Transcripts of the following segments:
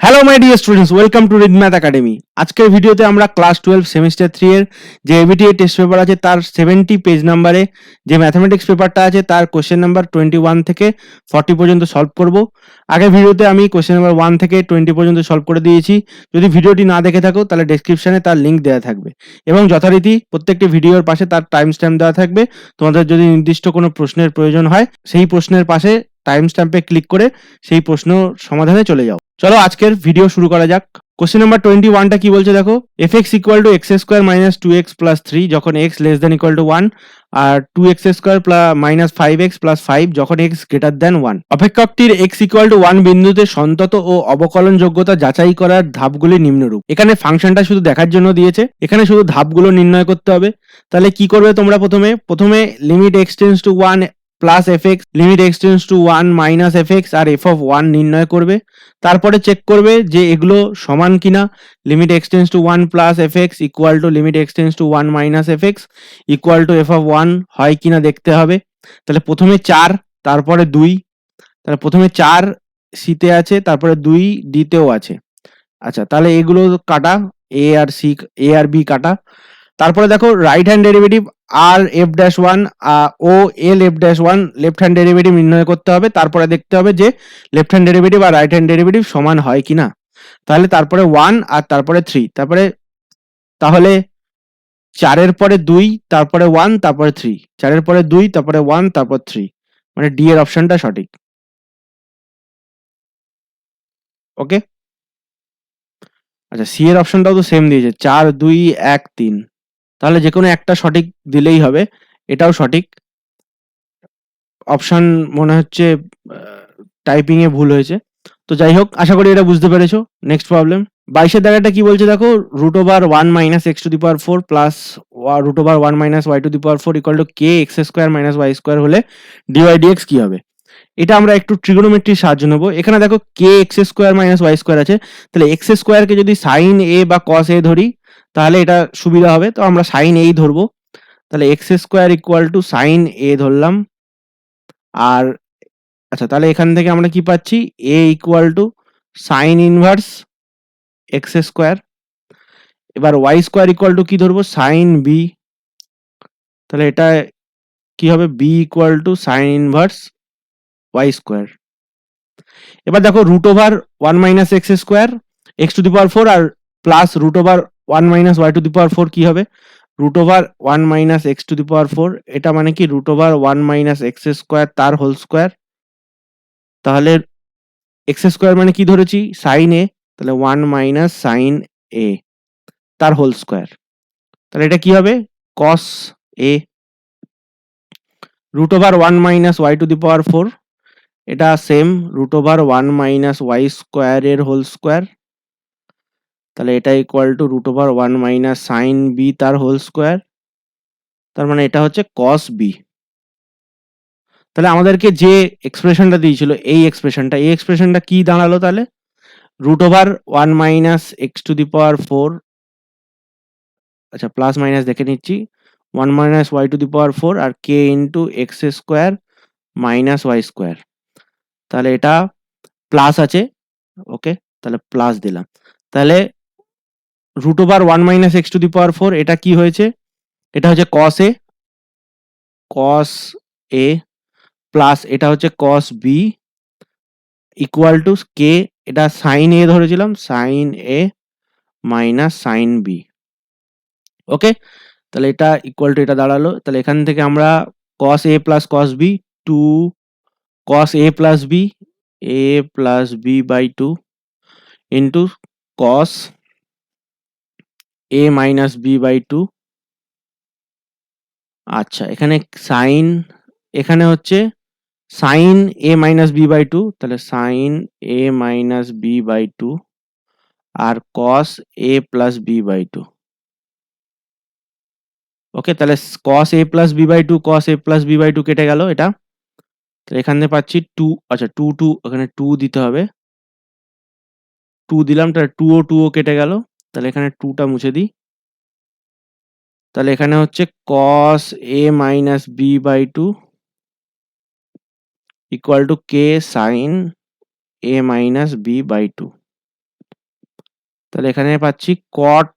Hello my dear students, welcome to read math academy. আজকের ভিডিওতে আমরা ক্লাস 12 সেমিস্টার 3 এর যে এবিটিএ টেস্ট পেপার আছে তার 70 পেজ নাম্বারে যে ম্যাথমেটিক্স পেপারটা আছে তার কোশ্চেন নাম্বার 21 থেকে 40 পর্যন্ত সলভ করব। আগের ভিডিওতে আমি কোশ্চেন নাম্বার 1 থেকে 20 পর্যন্ত সলভ করে দিয়েছি। যদি ভিডিওটি না দেখে থাকো তাহলে ডেসক্রিপশনে তার লিঙ্ক দেওয়া থাকবে এবং যথারীতি প্রত্যেকটি ভিডিওর পাশে তার টাইম স্ট্যাম্প দেওয়া থাকবে। তোমাদের যদি নির্দিষ্ট কোনো প্রশ্নের প্রয়োজন হয় সেই প্রশ্নের পাশে টাইম স্ট্যাম্পে ক্লিক করে সেই প্রশ্ন সমাধানে চলে যাও। চলো আজকের ভিডিও শুরু করা যাক। কোশ্চেন নাম্বার 21টা কি বলছে দেখো, fx equal to x square minus 2x plus 3 যখন x less than equal to 1 আর 2x square minus 5x plus 5 যখন x গ্রেটার দেন 1। অপেক্ষকটির x ইকুয়াল টু 1 বিন্দুতে সন্তত ও অবকলন যোগ্যতা যাচাই করার ধাপগুলি নিম্নরূপ। এখানে ফাংশনটা শুধু দেখার জন্য দিয়েছে, এখানে শুধু ধাপগুলো নির্ণয় করতে হবে। তাহলে কি করবে তোমরা, প্রথমে limit x tends to 1 plus f x, limit x tends to 1 minus f x আর এফ অফ 1 নির্ণয় করবে। তারপরে চেক করবে যে এগুলো সমান কিনা। Limit x tends to 1 plus FX equal to limit x tends to 1 minus FX equal to F of 1 হয় কিনা দেখতে হবে। তাহলে প্রথমে 4 তারপরে 2, তাহলে প্রথমে 4 সিতে আছে তারপরে 2 ডিতেও আছে। আচ্ছা, তাহলে এগুলো কাটা, এ আর বি কাটা। তারপরে দেখো right hand derivative R f dash one ও L f dash one left hand derivative নির্ণয় করতে হবে। তারপরে দেখতে হবে যে লেফট হ্যান্ড ডেরিভেটিভ আর রাইট হ্যান্ড ডেরিভেটিভ সমান হয় কিনা। তাহলে তারপরে 1 আর তারপরে 3, তাহলে 4-এর পরে 2 তারপরে 1 তারপরে 3, 4-এর পরে 2 তারপরে 1 তারপর 3, মানে ডি এর অপশনটা সঠিক। ওকে, আচ্ছা সি এর অপশনটাও তো সেম দিয়েছে, 4 2 1 3, তাহলে যে কোনো একটা সঠিক দিলেই হবে। এটাও সঠিক। অপশন মনে হচ্ছে টাইপিং এ ভুল হয়েছে। তো যাই হোক, আশা করি এটা বুঝতে পেরেছো। নেক্সট প্রবলেম 22-এর দাগাটা কি বলছে দেখো, root over 1 minus x to the power 4 plus root over 1 minus y to the power 4 equal to k x square minus y square হলে ডিওয়াই ডিএক্স কি হবে। এটা আমরা একটু ট্রিগোনোমেট্রির সাহায্য নেব। এখানে দেখো k x square minus y square আছে, তাহলে এক্স স্কোয়ারকে যদি সাইন এ বা কস এ ধরি তাহলে এটা সুবিধা হবে। তো আমরা সাইন এই ধরবো, তাহলে x square equal to sine a ধরলাম। আর আচ্ছা, তাহলে এখান থেকে আমরা কি পাচ্ছি, a equal to sine inverse x square. এবার ওয়াই স্কোয়ার ইকুয়াল টু কি ধরবো, সাইন বি। তাহলে এটা কি হবে, b equal to sine inverse y square. এবার দেখো root over 1 minus x square x to the power 4 আর plus root over 1 minus y to the power 4 কি হবে, root over 1 minus x to the power 4, এটা মানে কি root over 1 minus x square তার whole square. তাহলে x square মানে কি ধরেছি, সাইন এ, তাহলে 1 মাইনাস সাইন এ তার হোল স্কোয়ার। তাহলে এটা কি হবে, cos a. Root over 1 minus y to the power 4, এটা same root over 1 minus y square এর হোল স্কোয়ার। তাহলে এটা equal to root over 1 minus sine b তার হোল স্কোয়ার। তার মানে এটা হচ্ছে কস বি। তাহলে আমাদেরকে যে এক্সপ্রেশনটা দিয়েছিল এই এক্সপ্রেশনটা কি দাঁড়ালো, তাহলে root over 1 minus x to the power 4, আচ্ছা প্লাস মাইনাস দেখে নিচ্ছি, 1 minus y to the power 4 আর k into x square minus y square. তাহলে এটা প্লাস আছে, ওকে, তাহলে প্লাস দিলাম। তাহলে root over 1 minus x to the power 4 এটা কি হয়েছে, এটা হচ্ছে কস এ প্লাস এটা হচ্ছে কস বি ইকুয়াল টু কে, এটা সাইন এ ধরেছিলাম, সাইন এ মাইনাস সাইন বি। ওকে, তাহলে এটা ইকুয়াল টু এটা দাঁড়ালো। তাহলে এখান থেকে আমরা cos A plus cos b, 2 cos A plus b by 2 into cos a minus b by 2। আচ্ছা, এখানে হচ্ছে sine A minus b by 2, তাহলে sine A minus b by 2 আর cos A plus b by 2। Okay, তাহলে cos A plus b by 2 cos A plus b by 2 কেটে গেল এটা। তাহলে এখানে পাচ্ছি 2, আচ্ছা 2 এখানে 2 দিতে হবে, 2 দিলাম, তাহলে 2 কেটে গেল। তাহলে এখানে 2টা মুছে দিই। তাহলে এখানে হচ্ছে cos a minus b by 2 equal to k sine A minus b by 2। তাহলে এখানে পাচ্ছি cot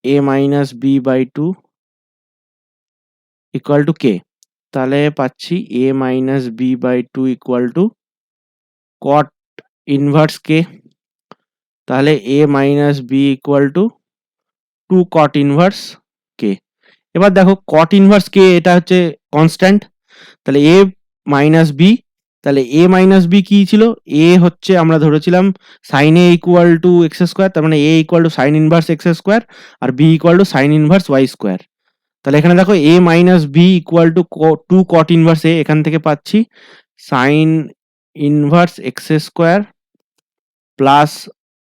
a minus b by 2 equal to k। তাহলে পাচ্ছি a minus b by 2 equal to cot inverse k। তাহলে a minus b equal to 2 cot inverse k। এবার দেখো cot inverse k এটা হচ্ছে কনস্ট্যান্ট, তাহলে a minus b, তাহলে a minus b কি ছিল? a হচ্ছে আমরা ধরেছিলাম sin a equal to x square, তার মানে a equal to sin inverse x square আর b equal to sin inverse y square. তাহলে এখানে দেখো a minus b equal to 2 cot inverse a, এখান থেকে পাচ্ছি sin inverse x square plus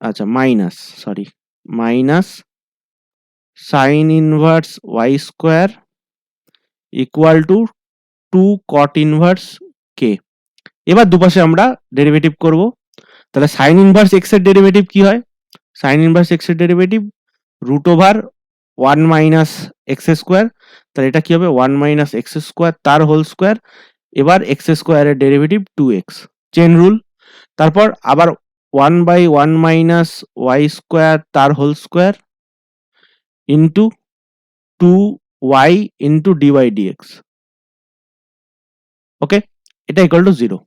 আচ্ছা minus minus sin inverse y square equal to 2 cot inverse k। এবার দুপাশে আমরা ডেরিভেটিভ করব। তাহলে sin inverse x এর ডেরিভেটিভ কি হয়? sin inverse x এর derivative root over 1 minus x square, তাহলে এটা কি হবে 1 মাইনাস এক্স স্কোয়ার তার হোল স্কোয়ার। এবার এক্স স্কোয়ারের ডেরিভেটিভ 2x, চেন রুল। তারপর আবার 1 বাই 1 মাইনাস ওয়াই স্কোয়ার তার whole square into 2y into dy dx. Okay, এটা ইকুয়াল টু 0।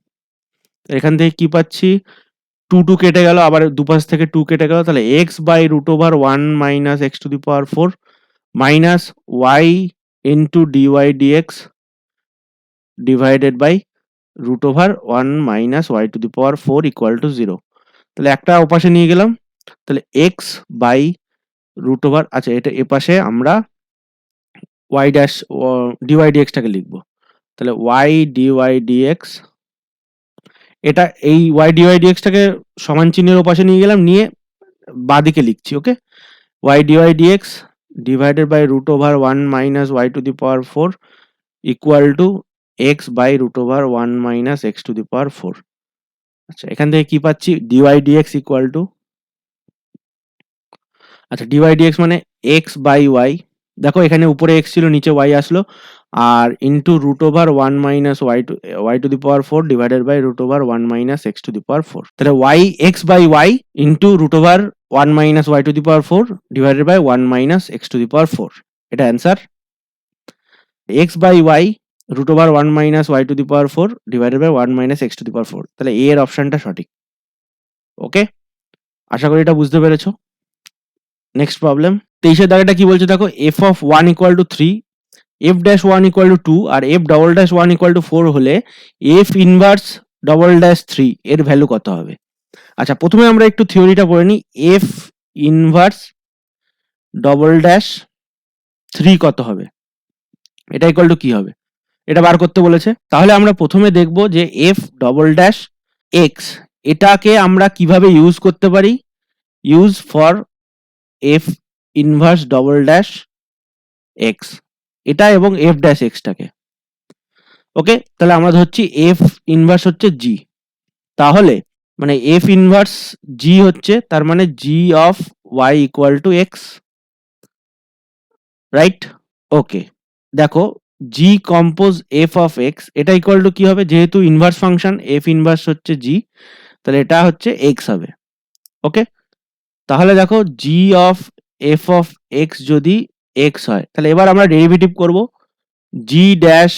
এখান থেকে কি পাচ্ছি 2 কেটে গেল, আবার দুপাশ থেকে 2 কেটে গেল, তাহলে x by root over 1 minus x to the power 4 minus y into dy dx divided by root over 1 minus y to the power 4 equal to 0। তাহলে একটা ওপাশে নিয়ে গেলাম, তাহলে x বাই রুট ওভার, আচ্ছা এটা এপাশে আমরা y ড্যাশ ডিওয়াই ডিএক্সটাকে লিখবো। তাহলে y ডিওয়াই ডিএক্স, এটা এই y ডিওয়াই ডিএক্সটাকে সমান চিহ্নের ওপাশে নিয়ে গেলাম, নিয়ে বাঁদিকে লিখছি। Okay, y dy dx divided by root over 1 minus y to the power 4 equal to x by root over 1 minus x to the power 4। আচ্ছা এখান থেকে কি পাচ্ছি ডিওয়াই ডিএক্স ইকুয়াল টু, আচ্ছা ডিওয়াই ডিএক্স মানে x বাই ওয়াই, দেখো এখানে উপরে x ছিল নিচে y আসলো, আর into root over 1 minus y to the power 4 divided by root over 1 minus x to the power 4। তাহলে y x by y into root over 1 minus y to the power 4 divided by 1 minus x to the power 4, এটা answer. x by y root over 1 minus y to the power 4 divided by 1 minus x to the power 4, তাহলে এ এর অপশনটা সঠিক। ওকে, আশা করি এটা বুঝতে পেরেছো। Next problem 23 দাগেটা কি বলছে দেখো, f of 1 equal to 3, f dash 1 equal to 2 আর f double dash 1 equal to 4 হলে f ইনভার্স ডবল ড্যাশ 3 এর ভ্যালু কত হবে? আচ্ছা প্রথমে আমরা একটু থিওরিটা পড়ে নিই। f ইনভার্স ডবল ড্যাশ 3 কত হবে, এটা ইকুয়াল টু কি হবে, এটা বার করতে বলেছে। তাহলে আমরা প্রথমে দেখব যে f ডবল ড্যাশ x এটাকে আমরা কিভাবে ইউজ করতে পারি। Use for f inverse double dash x, এটা এবং f ড্যাশ x টাকে। ওকে, তাহলে আমরা ধরছি f ইনভার্স হচ্ছে g, তাহলে মানে f ইনভার্স g হচ্ছে তার মানে g of y equal to x, right? Okay, দেখো g compose f of x, এটা ইকুয়াল টু কি হবে, যেহেতু ইনভার্স ফাংশন f ইনভার্স হচ্ছে g, তাহলে এটা হচ্ছে x হবে। ওকে, তাহলে দেখো g of f of x যদি x হয়, তাহলে এবার আমরা ডেরিভেটিভ করব g dash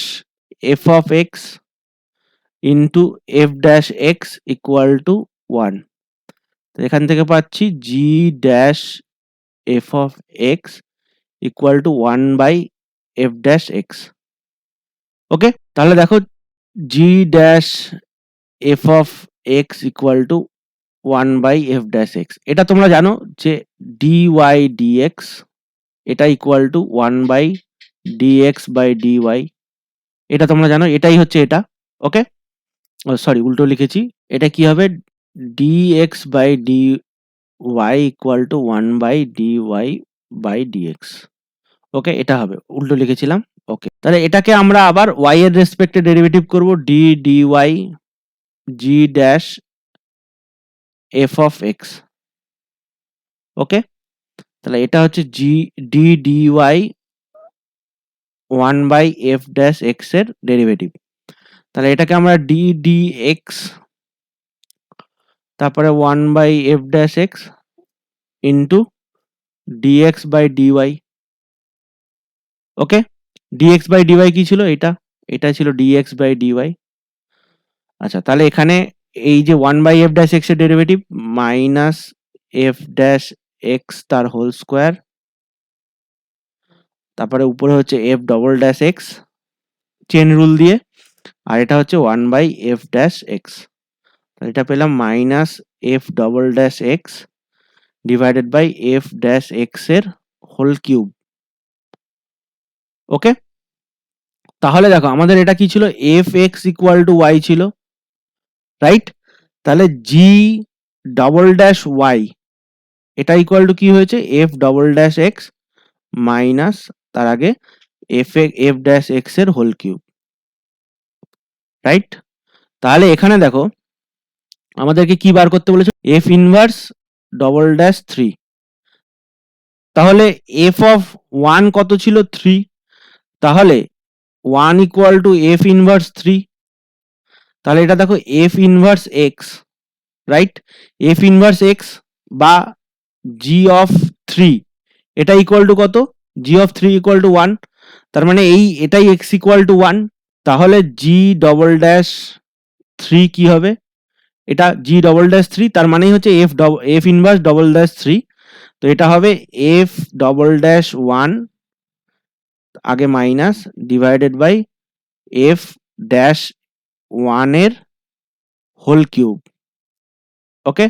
f of x into f dash x equal to 1। এখান থেকে পাচ্ছি g dash f of x equal to 1 by f dash x। Okay, তাহলে দেখো g dash f of x equal to 1 by f dash x, এটা তোমরা জানো যে dy dx এটা equal to 1 by dx by dy, এটা তোমরা জানো, এটাই হচ্ছে এটা। ওকে, সরি উল্টো লিখেছি, এটা কি হবে dx by dy equal to 1 by dy by dx। Okay, এটা হবে, উল্টো লিখেছিলাম। ওকে, তাহলে এটাকে আমরা আবার y এর রেসপেক্টে ডেরিভেটিভ করব d dy g dash f of x। Okay, তাহলে এটা হচ্ছে g d dy 1 by f dash x এর ডেরিভেটিভ। তাহলে এটাকে আমরা d dx তারপরে 1 by f dash x into dx by dy। Okay, dx by dy কি ছিল? এটা ছিল dx বাই dy। আচ্ছা, তাহলে এখানে এই যে 1 বাই f ড্যাশ x এর derivative minus f dash x তার হোল স্কোয়ার, তারপরে উপরে হচ্ছে f double dash x chain rule দিয়ে, আর এটা হচ্ছে 1 বাই f ড্যাশ x। এটা পেলাম minus f double dash x divided by f dash x এর হোল কিউব। ওকে, তাহলে দেখো আমাদের এটা কি ছিল? f x equal to y ছিল, রাইট? তাহলে g ডবল ড্যাশ y এটা ইকুয়াল টু কি হয়েছে? f double dash x minus তার আগে f ড্যাশ x এর হোল কিউব, রাইট? তাহলে এখানে দেখো আমাদেরকে কি বার করতে বলেছে? f inverse double dash 3। তাহলে f অফ 1 কত ছিল? 3। তাহলে 1 ইকুয়াল টু f ইনভার্স 3। তাহলে এটা দেখো f inverse x, right? f inverse x বা g অফ 3 এটা ইকুয়াল টু কত? g of 3 equal to 1। তার মানে এটাই x ইকুয়াল টু 1। তাহলে g ডবল ড্যাশ 3 কি হবে? এটা g ডবল ড্যাশ 3, তার মানেই হচ্ছে f ইনভার্স ডবল ড্যাশ 3। তো এটা হবে f ডবল ড্যাশ 1 আগে minus divided by f dash 1 এর হোল কিউব। ওকে,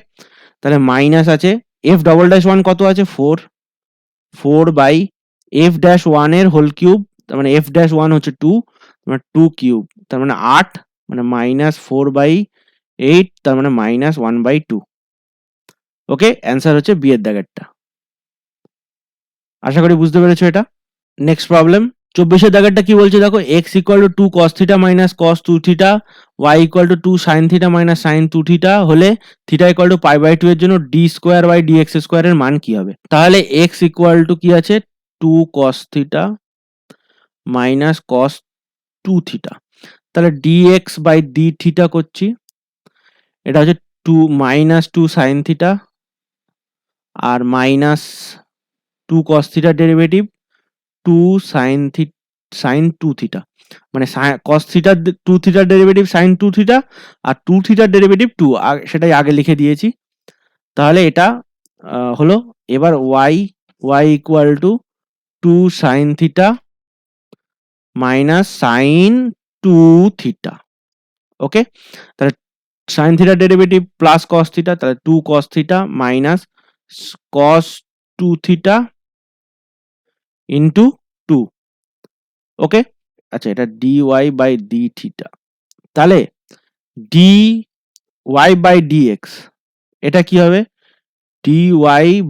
তাহলে মাইনাস আছে f ডবল ড্যাশ 1 কত আছে? 4 বাই f ড্যাশ 1 এর হোল কিউব, তার মানে f ড্যাশ 1 হচ্ছে 2, মানে 2 কিউব, তার মানে 8, মানে মাইনাস 4 বাই 8, তার মানে মাইনাস 1 বাই 2। ওকে, অ্যান্সার হচ্ছে বি এর দাগেরটা। আশা করি বুঝতে পেরেছো এটা। নেক্সট প্রবলেম 24 এর দাগেরটা কি বলছে দেখো, x equal to 2 cos theta minus cos 2 theta, y equal to 2 sin theta minus sin 2 theta হলে theta equal to pi by 2 এর জন্য d square by dx square এর মান কি হবে? তাহলে x ইকুয়াল টু কি আছে? 2 cos theta minus cos 2 theta. তাহলে dx বাই d থিটা করছি, এটা হচ্ছে 2 মাইনাস 2 sin থিটা আর মাইনাস 2 cos থিটার ডেরিভেটিভ 2 sin 2 থিটা, মানে cos থিটার 2 থিটার ডেরিভেটিভ sin 2 থিটা আর 2 থিটার ডেরিভেটিভ 2, সেটাই আগে লিখে দিয়েছি। তাহলে এটা হলো এবার y equal to 2 sin theta minus sin 2 theta. Okay, তাহলে sin থিটার ডেরিভেটিভ প্লাস cos থিটা, তাহলে 2 cos theta minus cos 2 theta into 2। Okay, আচ্ছা এটা dy বাই d থিটা, তাহলে dy বাই dx এটা কি হবে? dy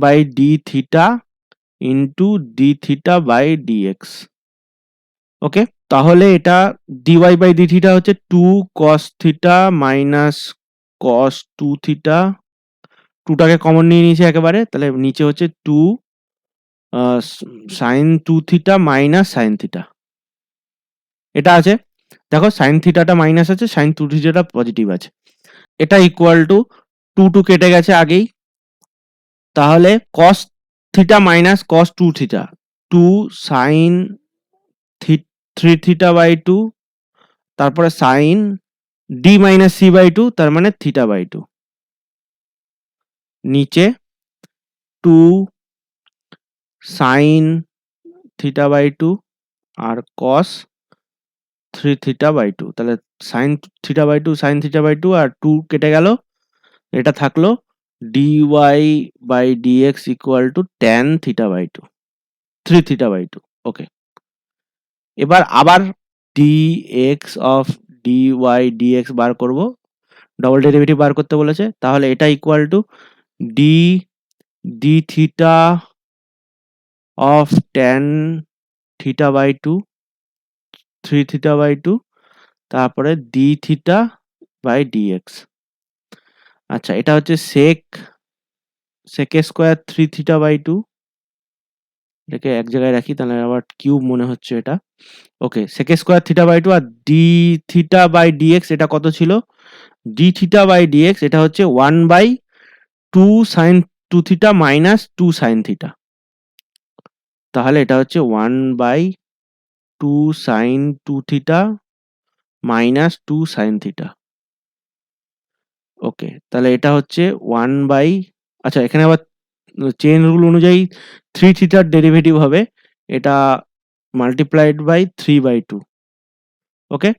by d theta into d theta by dx। Okay, তাহলে এটা dy বাই d থিটা হচ্ছে 2 cos theta minus cos 2 theta, 2টাকে কমন নিয়ে নিয়েছে একেবারে, তাহলে নিচে হচ্ছে 2 sin 2 theta minus sin theta, এটা আছে। দেখো sin থিটাটা মাইনাস আছে, sin 2 থিটাটা পজিটিভ আছে। এটা ইকুয়াল টু 2 কেটে গেছে আগেই, তাহলে cos theta minus cos 2 theta 2 sin 3 theta by 2, তারপরে sin d minus c by 2, তার মানে থিটা বাই 2, নিচে 2 sin থিটা বাই 2 আর cos 3 থিটা বাই 2, তাহলে sin theta by 2 sin theta by 2 আর 2 কেটে গেল, এটা থাকলো dy by dx equal to tan theta by 2, 3 theta by 2। Okay, এবার আবার dx অফ dy dx বার করব, ডবল ডেরিভেটিভ বার করতে বলেছে, তাহলে এটা equal to d theta of tan theta by 2 3 theta by 2, তারপরে d থিটা বাই dx। আচ্ছা, এটা হচ্ছে sec স্কোয়ার 3 থিটা বাই 2, এটাকে এক জায়গায় রাখি, তাহলে আবার কিউব মনে হচ্ছে এটা। Okay, sec square theta by 2 আর d থিটা বাই dx এটা কত ছিল? d থিটা বাই dx এটা হচ্ছে 1 by 2 sin 2 theta minus 2 sin theta. তাহলে এটা হচ্ছে 1/2 sin 2 theta minus 2 sin theta. Okay, তাহলে এটা হচ্ছে আচ্ছা, এখানে আবার চেইন রুল অনুযায়ী 3 থিটার ডেরিভেটিভ হবে, এটা মাল্টিপ্লাইড বাই 3/2। ওকে,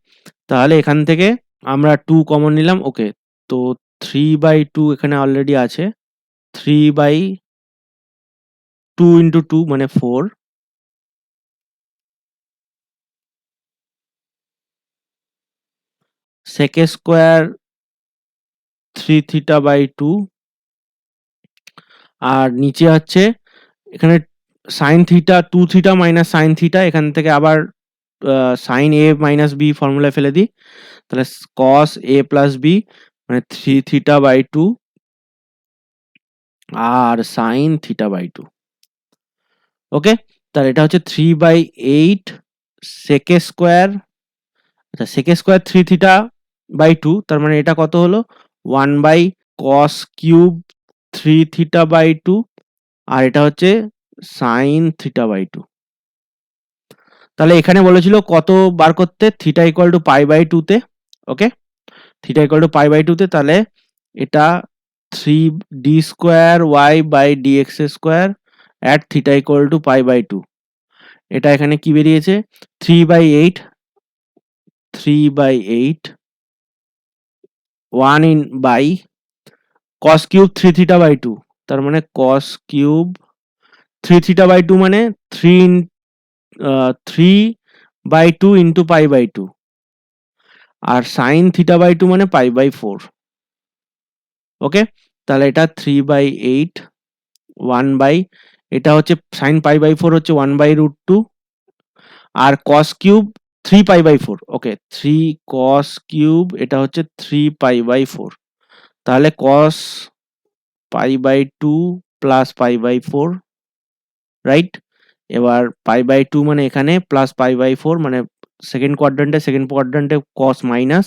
তাহলে এখান থেকে আমরা 2 কমন নিলাম। ওকে, তো 3/2 এখানে অলরেডি আছে, 3/2 ইন্টু 2 মানে 4, sec স্কোয়ার 3 থিটা বাই 2, আর নিচে হচ্ছে এখানে sine theta 2 theta minus sine theta, এখান থেকে আবার সাইন এ মাইনাস বি ফর্মুলায় ফেলে দিই, তাহলে কস এ প্লাস বি মানে 3 থিটা বাই 2 আর সাইন থিটা বাই 2। ওকে, তাহলে এটা হচ্ছে 3/8 সেক স্কোয়ার, আচ্ছা সেক স্কোয়ার 3 থিটা বাই 2, তার মানে এটা কত হলো 1/cos কিউব 3 থিটা বাই 2, আর এটা হচ্ছে সাইন থিটা বাই 2। তাহলে এখানে বলেছিল কত বার করতে, থিটা ইকুয়াল টু π/2 তে। ওকে, থিটা ইকুয়াল টু π/2 তে, তাহলে এটা 3d square y by dx square at theta equal to π/2। এটা এখানে কি বেরিয়েছে 3/8, 1 in by cos cube 3 theta by 2, তার মানে cos কিউব 3 থিটা বাই 2 মানে 3/2 ইন্টু π/2, আর সাইন থিটা বাই 2 মানে π/4। ওকে, তাহলে এটা 3/8 1 বাই, এটা হচ্ছে সাইন π/4 হচ্ছে 1/√2, আর cos কিউব 3π/4। ওকে, 3 cos কিউব এটা হচ্ছে 3π/4, তাহলে cos π/2 প্লাস π/4, রাইট। এবার π/2 মানে এখানে প্লাস π/4 মানে সেকেন্ড কোয়াড্রান্টে cos মাইনাস,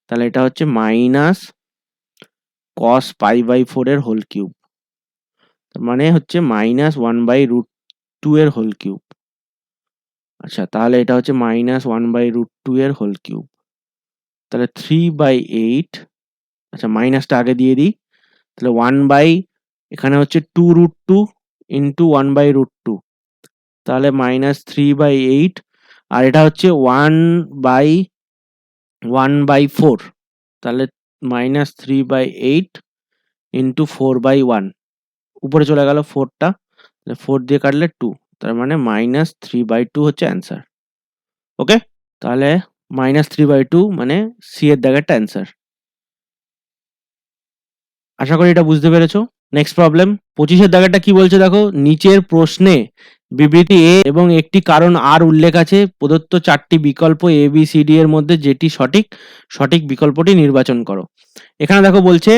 তাহলে এটা হচ্ছে মাইনাস cos π/4 এর হোল কিউব, মানে হচ্ছে মাইনাস 1/√2 এর হোল কিউব। আচ্ছা, তাহলে এটা হচ্ছে মাইনাস 1/√2 এর হোল কিউব, তাহলে 3/8, আচ্ছা মাইনাসটা আগে দিয়ে দিই, তাহলে 1 এখানে হচ্ছে 2√2 ইন্টু 1/√2, তাহলে মাইনাস 3/8, আর এটা হচ্ছে 1/4, তাহলে মাইনাস 3/8 ইন্টু 4/1, উপরে চলে গেল 4টা, 4 দিয়ে কাটলে 2, তার মানে মাইনাস 3/2 হচ্ছে অ্যান্সার। ওকে, তাহলে মাইনাস 3/2 মানে সি এর দাগেরটা অ্যান্সার। আশা করি এটা বুঝতে পেরেছো। নেক্সট প্রবলেম 25 দাগেরটা কি বলছে দেখো, নিচের প্রশ্নে বিবৃতি এ এবং একটি কারণ আর উল্লেখ আছে, প্রদত্ত 4টি বিকল্প এ বি সি ডি এর মধ্যে যেটি সঠিক বিকল্পটি নির্বাচন করো। এখানে দেখো বলছে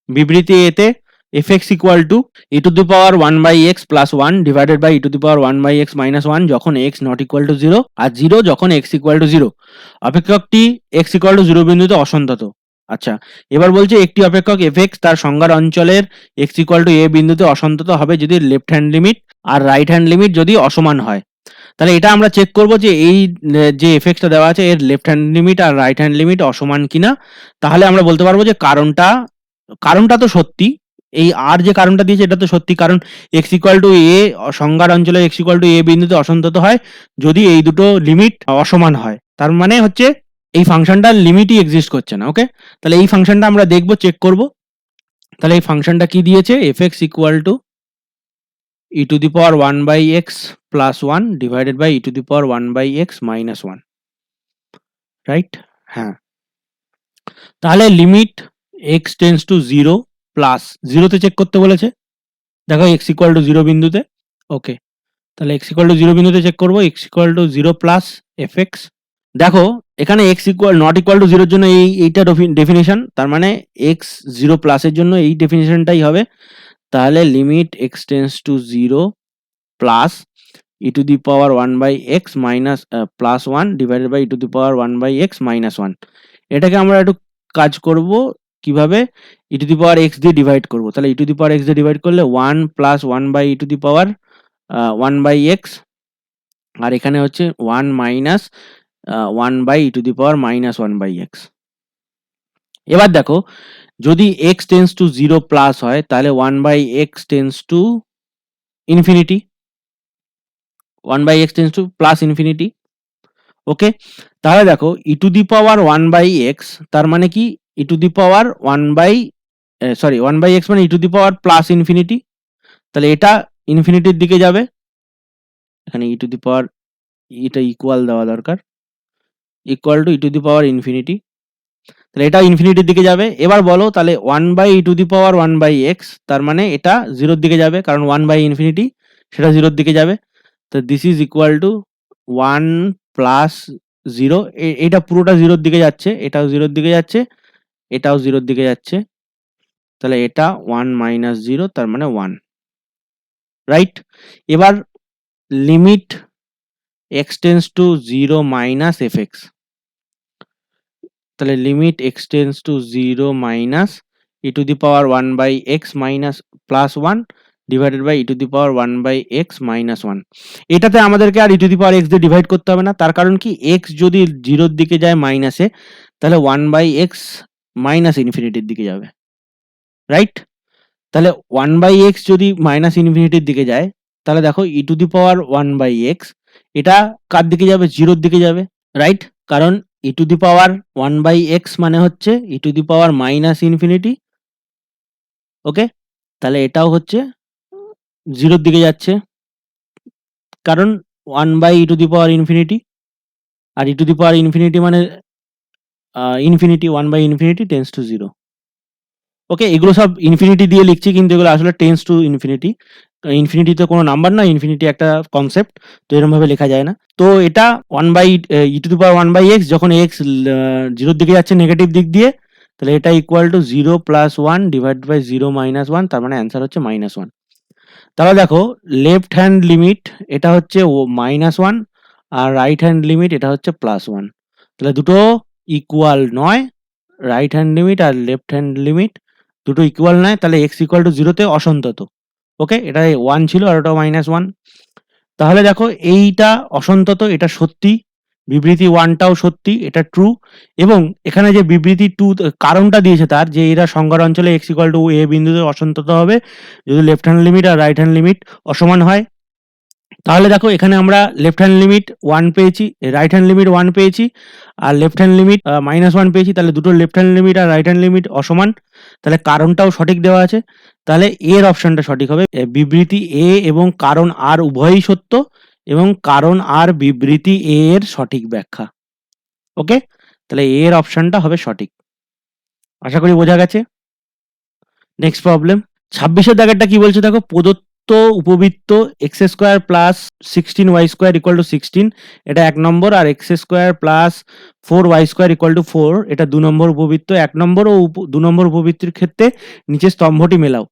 বিবৃতি এতে fx equal to e to the power 1/x plus 1 divided by e to the power 1/x minus 1 যখন x নট ইকুয়াল টু 0 আর 0 যখন x ইকুয়াল টু 0। অপেক্ষকটি x ইকুয়াল টু 0 বিন্দুতে অসন্তত। আচ্ছা, এবার বলছে একটি অপেক্ষক fx তার সংজ্ঞার অঞ্চলের x ইকুয়াল টু a বিন্দুতে অসন্তত হবে যদি লেফট হ্যান্ড লিমিট আর রাইট হ্যান্ড লিমিট যদি অসমান হয়। তাহলে এটা আমরা চেক করব যে এই যে fxটা দেওয়া আছে এর লেফট হ্যান্ড লিমিট আর রাইট হ্যান্ড লিমিট অসমান কিনা। তাহলে আমরা বলতে পারবো যে কারণটা তো সত্যি, এই আর যে কারণটা দিয়েছে এটা তো সত্যি, কারণ x ইকুয়াল টু a সংজ্ঞার অঞ্চলে x ইকুয়াল টু a বিন্দুতে অসন্তত হয় যদি এই দুটো লিমিট অসমান হয়। তার মানে হচ্ছে এই ফাংশনটার লিমিটই এক্সিস্ট করছে না। ওকে, তাহলে এই ফাংশনটা আমরা দেখবো, চেক করব। তাহলে এই ফাংশনটা কি দিয়েছে, fx equal to e to the power 1/x plus 1 divided by e to the power 1/x minus 1, right. হ্যাঁ, তাহলে limit x tends to 0 plus 0 তে চেক করতে বলেছে, দেখো x ইকুয়াল টু 0 বিন্দুতে। ওকে, তাহলে x ইকুয়াল টু 0 বিন্দুতে চেক করব, x equal to 0 plus fx। দেখো এখানে x equal not equal to 0 এর জন্য এইটা ডেফিনিশন, তার মানে x 0 প্লাসের জন্য এই ডেফিনিশনটাই হবে। তাহলে limit x tends to 0 plus e to the power 1/x minus plus 1 divided by e to the power 1/x minus 1। এটাকে আমরা একটু কাজ করব কিভাবে, e to the power x দিয়ে ডিভাইড করব। তাহলে e to the power x দিয়ে ডিভাইড করলে 1 plus 1/e two the power 1/x, আর এখানে হচ্ছে 1 মাইনাস 1/e⁻−1/x। এবার দেখো, যদি x টেন্ডস টু 0 প্লাস হয় তাহলে 1/x tends to infinity, 1/x tends to plus infinity. Okay, তাহলে দেখো e⁻1/x তার মানে কি, সরি 1/x মানে e⁻ প্লাস ইনফিনিটি, তাহলে এটা ইনফিনিটির দিকে যাবে। এখানে এটা ইকুয়াল দেওয়া দরকার, ইকুয়াল টু e⁻ইনফিনিটি, তাহলে এটা ইনফিনিটির দিকে যাবে। এবার বলো তাহলে 1/e⁻1/x তার মানে এটা 0-র দিকে যাবে, কারণ 1/ইনফিনিটি সেটা 0-র দিকে যাবে। তো this is equal to 1 plus 0, এটা পুরোটা 0-র দিকে যাচ্ছে, এটাও 0-র দিকে যাচ্ছে, এটাও 0-র দিকে যাচ্ছে, তাহলে এটা 1 মাইনাস 0 তার মানে 1, রাইট? এবার limit x tends to 0 minus fx, তাহলে limit x tends to 0 minus e⁻1/x minus plus 1 divided by e⁻1/x minus 1। এটাতে আমাদেরকে আর e⁻x দিয়ে ডিভাইড করতে হবে না, তার কারণ কি, x যদি 0-র দিকে যায় মাইনাসে, তাহলে 1/x মাইনাস ইনফিনিটির দিকে যাবে, রাইট? তাহলে 1/x যদি মাইনাস ইনফিনিটির দিকে যায়, তাহলে দেখো e⁻1/x এটা কার দিকে যাবে, 0-র দিকে যাবে, রাইট? কারণ e⁻1/x মানে হচ্ছে e⁻মাইনাস ইনফিনিটি। ওকে, তাহলে এটাও হচ্ছে 0-র দিকে যাচ্ছে, কারণ 1/e⁻ইনফিনিটি, আর e⁻ইনফিনিটি মানে ইনফিনিটি, 1/ইনফিনিটি টেন্ডস টু 0। ওকে, এগুলো সব ইনফিনিটি দিয়ে লিখছি, কিন্তু এগুলো আসলে টেন্ডস টু ইনফিনিটি। ইনফিনিটি তো কোনো নাম্বার না, ইনফিনিটি একটা কনসেপ্ট, তো এরকম ভাবে লেখা যায় না। তো এটা 1/e⁻1/x, যখন x 0-র দিকে যাচ্ছে নেগেটিভ দিক দিয়ে, তাহলে এটা equal to 0 plus 1 divide by 0 minus 1, তার মানে অ্যান্সার হচ্ছে -1। তাহলে দেখো, লেফট হ্যান্ড লিমিট এটা হচ্ছে -1, আর রাইট হ্যান্ড লিমিট এটা হচ্ছে +1, তাহলে দুটো ইকুয়াল নয়, রাইট হ্যান্ড লিমিট আর লেফট হ্যান্ড লিমিট দুটো ইকুয়াল নয়, তাহলে x ইকুয়াল টু 0-তে অসন্তত। ওকে, এটা 1 ছিল আর ওটা -1, তাহলে দেখো এইটা অসন্তত, এটা সত্যি, বিবৃতি 1টাও সত্যি, এটা ট্রু। এবং এখানে যে বিবৃতি 2 কারণটা দিয়েছে তার, যে এরা সংজ্ঞার অঞ্চলে x ইকুয়াল টু a বিন্দুতে অসন্তত হবে যদি লেফট হ্যান্ড লিমিট আর রাইট হ্যান্ড লিমিট অসমান হয়। তাহলে দেখো, এখানে আমরা লেফট হ্যান্ড লিমিট 1 পেয়েছি, রাইট হ্যান্ড লিমিট 1 পেয়েছি, আর লেফট হ্যান্ড লিমিট -1 পেয়েছি, তাহলে দুটো লেফট হ্যান্ড লিমিট আর রাইট হ্যান্ড লিমিট অসমান, তাহলে কারণটাও সঠিক দেওয়া আছে, তাহলে এর অপশনটা সঠিক হবে। বিবৃতি a এবং কারণ r উভয়ই সত্য, এবং কারণ আর বিবৃতি a এর সঠিক ব্যাখ্যা। ওকে, তাহলে এর অপশনটা হবে সঠিক। আশা করি বোঝা গেছে। নেক্সট প্রবলেম 26-এর দাগেরটা কি বলছে দেখো, প্রদত্ত উপবৃত্ত x² plus 16y² equal to 16, এটা 1 নম্বর, আর x² plus 4y² equal to 4 এটা 2 নম্বর উপবৃত্ত। 1 নম্বর ও 2 নম্বর উপবৃত্তির ক্ষেত্রে নিচে স্তম্ভটি মেলাও।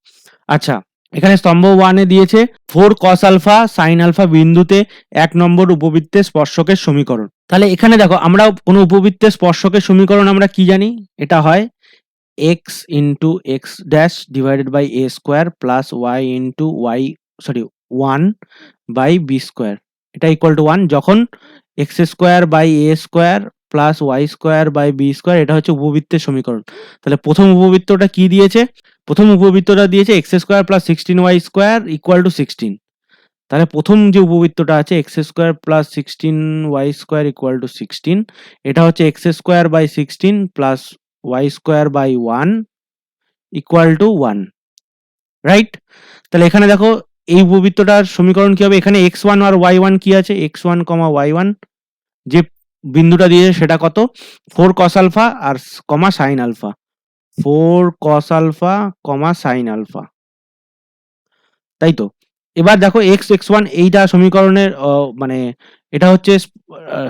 আচ্ছা, এখানে স্তম্ভ 1 এ দিয়েছে 4 cos আলফা sin আলফা বিন্দুতে 1 নম্বর উপবৃত্তের স্পর্শকের সমীকরণ। তাহলে এখানে দেখো, আমরা কোনো উপবৃত্তের স্পর্শকের সমীকরণ আমরা কি জানি, এটা হয় x into x dash divided by a square plus y into y, sorry 1 by b square, এটা equal to 1 যখন x square by a square plus y square by b square, এটা হচ্ছে উপবৃত্তের সমীকরণ। তাহলে প্রথম উপবৃত্তটা কি দিয়েছে, প্রথম উপবৃত্তটা দিয়েছে x square plus 16y square equal to 16, তাহলে প্রথম যে উপবৃত্তটা আছে x square plus 16y square equal to 16, এটা হচ্ছে x square by 16 plus y square by 1 equal to 1, right? তাহলে এখানে দেখো, এই উপবৃত্তটার সমীকরণ কি হবে, এখানে x1 আর y1 কি আছে, x1, y1 যে বিন্দুটা দিয়েছে সেটা কত, 4 cos আলফা আর sin alpha, 4 cos alpha, sin alpha, তাই তো? এবার দেখো x1 এইটা সমীকরণের মানে এটা হচ্ছে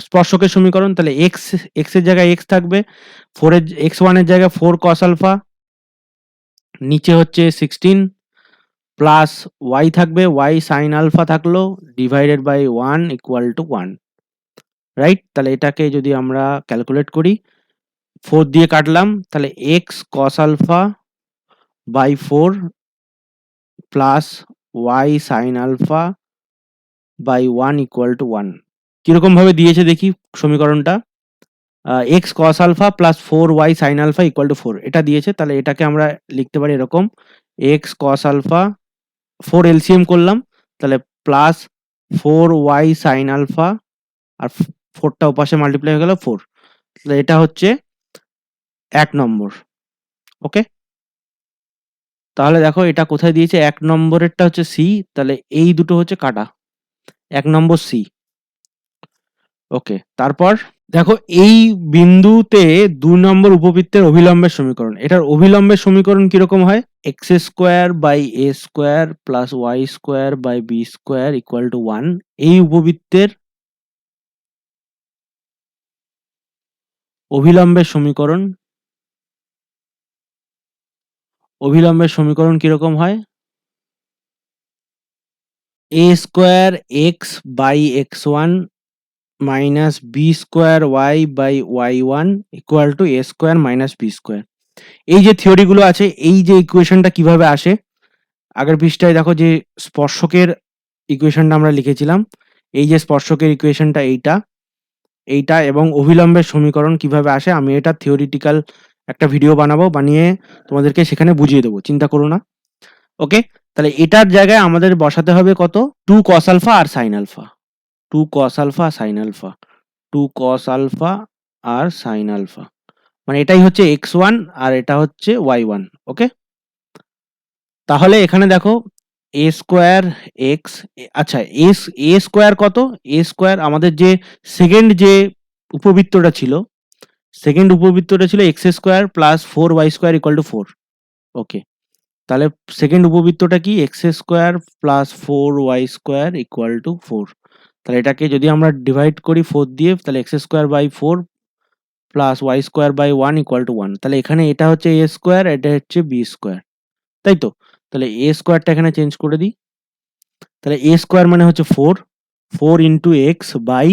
স্পর্শকের সমীকরণ, তাহলে x এর জায়গায় x থাকবে, 4 এর x1 এর জায়গায় 4 cos আলফা, নিচে হচ্ছে 16 প্লাস y থাকবে, y sin আলফা থাকলো, divided by 1 equal to 1, right? তাহলে এটাকে যদি আমরা ক্যালকুলেট করি, 4 দিয়ে কাটলাম, তাহলে x cos alpha by 4 plus y sin alpha by 1 equal to 1। কিরকম ভাবে দিয়েছে দেখি সমীকরণটা। X cos alpha plus 4y sine alpha equal to 4 এটা দিয়েছে। তাহলে এটাকে আমরা লিখতে পারি এরকম, এক্স কস আলফা 4 এলসিএম করলাম, তাহলে প্লাস 4y সাইন আলফা, আর 4টা ওপাশে মাল্টিপ্লাই হয়ে গেল 4। তাহলে এটা হচ্ছে 1 নম্বর। ওকে, তাহলে দেখো এটা কোথায় দিয়েছে, 1 নম্বরেরটা হচ্ছে সি, তাহলে এই দুটো হচ্ছে কাটা, 1 নম্বর সি। ওকে, তারপর দেখো এই বিন্দুতে 2 নম্বর উপবৃত্তের অভিলম্বের সমীকরণ। এটার অভিলম্বের সমীকরণ কিরকম হয়, x square by a square plus y square by b square equal to 1। এই উপবৃত্তের অভিলম্বের সমীকরণ, অভিলম্বের সমীকরণ কিরকম হয়, a square x by x one minus B square y by y one equal to A square minus B square. এই যে থিওরিগুলো আছে, এই যে ইকুয়েশনটা কিভাবে আসে, আগের পৃষ্ঠায় দেখো যে স্পর্শকের ইকুয়েশনটা আমরা লিখেছিলাম, এই যে স্পর্শকের ইকুয়েশনটা এইটা এবং অভিলম্বের সমীকরণ কিভাবে আসে, আমি এটা থিওরিটিক্যাল একটা ভিডিও বানাবো, বানিয়ে তোমাদেরকে সেখানে বুঝিয়ে দেবো, চিন্তা করো না। ওকে, তাহলে এটার জায়গায় আমাদের বসাতে হবে কত, 2 cos আলফা আর sine alpha, 2 cos alpha sine alpha, 2 cos alpha আর সাইন আলফা, মানে এটাই হচ্ছে x1 আর এটা হচ্ছে y1। ওকে, তাহলে এখানে দেখো এ স্কোয়ার এক্স, আচ্ছা এ স্কোয়ার কত, এ স্কোয়ার আমাদের যে সেকেন্ড যে উপবৃত্তটা ছিল, সেকেন্ড উপবৃত্তটা ছিল x square plus 4y square equal to 4। ওকে, তাহলে সেকেন্ড উপবৃত্তটা কি, x square plus 4y square equal to 4। তাহলে এটাকে যদি আমরা ডিভাইড করি 4 দিয়ে, তাহলে x square by 4 plus y square by 1 equal to 1। তাহলে এখানে এটা হচ্ছে এ স্কোয়ার, এটা হচ্ছে বি স্কোয়ার, তাই তো। তাহলে এ স্কোয়ারটা এখানে চেঞ্জ করে দিই, তাহলে এ স্কোয়ার মানে হচ্ছে 4 into x by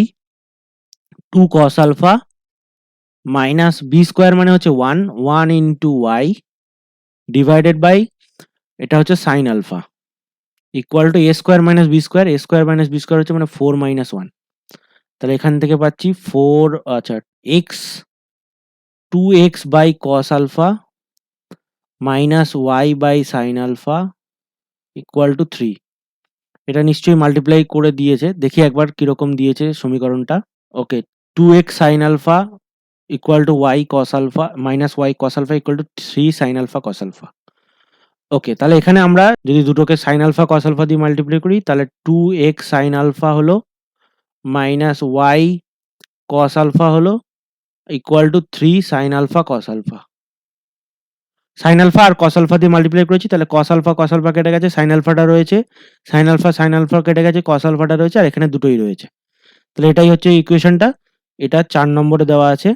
2 cos alpha minus B square মানে হচ্ছে 1 ইন্টু ওয়াই ডিভাইডেড বাই এটা হচ্ছে sine alpha equal to A square minus B square, A square minus B square হচ্ছে মানে 4 মাইনাস 1। তাহলে এখান থেকে পাচ্ছি 4, আচ্ছা x 2x by cos alpha minus y by sine alpha equal to 3। এটা নিশ্চয়ই মাল্টিপ্লাই করে দিয়েছে, দেখি একবার কিরকম দিয়েছে সমীকরণটা। Okay, 2x sine alpha equal to y cos alpha minus y cos alpha equal to 3 sine alpha cos alpha. Okay, তাহলে এখানে আমরা যদি দুটোকে সাইন আলফা cos আলফা দিয়ে মাল্টিপ্লাই করি, তাহলে 2x সাইন আলফা হলো মাইনাস ওয়াই cos আলফা হলো equal to 3 sine alpha cos alpha. Sine alpha আর cos আলফা দিয়ে মাল্টিপ্লাই করেছি, তাহলে cos আলফা কেটে গেছে, সাইন আলফাটা রয়েছে, সাইন আলফা কেটে গেছে, cos আলফাটা রয়েছে, আর এখানে দুটোই রয়েছে। তাহলে এটাই হচ্ছে ইকুয়েশনটা, এটা 4 নম্বরে দেওয়া আছে,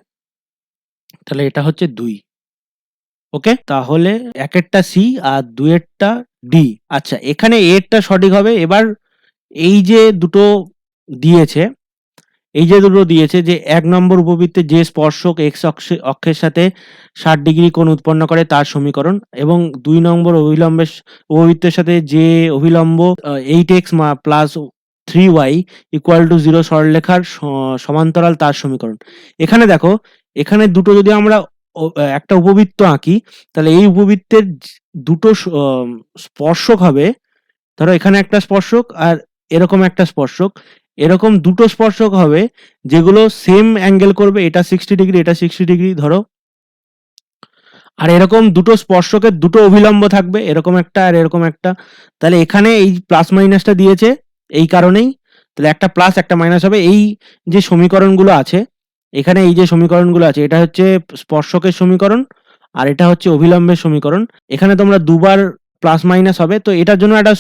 তাহলে এটা হচ্ছে 2। ওকে, তাহলে একেরটা সি আর দুয়েরটা ডি। আচ্ছা, এখানে এরটা সঠিক হবে। এবার এই যে দুটো দিয়েছে, এই যে দুটো দিয়েছে যে 1 নম্বর উপবৃত্তে যে স্পর্শক এক্স অক্ষের সাথে 60 ডিগ্রি কোণ উৎপন্ন করে তার সমীকরণ, এবং 2 নম্বর উপবৃত্তের সাথে যে অভিলম্ব 8x plus 3y equal to 0 সরলরেখার সমান্তরাল তার সমীকরণ। এখানে দেখো, এখানে দুটো যদি আমরা একটা উপবৃত্ত আঁকি, তাহলে এই উপবৃত্তের দুটো স্পর্শক হবে, ধরো এখানে একটা স্পর্শক আর এরকম একটা স্পর্শক, এরকম দুটো স্পর্শক হবে যেগুলো সেম অ্যাঙ্গেল করবে, এটা 60 ডিগ্রি এটা 60 ডিগ্রি ধরো, আর এরকম দুটো স্পর্শকের দুটো অভিলম্ব থাকবে, এরকম একটা আর এরকম একটা। তাহলে এখানে এই প্লাস মাইনাসটা দিয়েছে এই কারণেই, তাহলে একটা প্লাস একটা মাইনাস হবে। এই যে সমীকরণগুলো আছে, এখানে এই যে সমীকরণগুলো আছে, এটা হচ্ছে স্পর্শকের সমীকরণ আর এটা হচ্ছে অভিলম্বের সমীকরণ। এখানে তোমরা দুবার প্লাস মাইনাস হবে, তো এটার জন্য একটা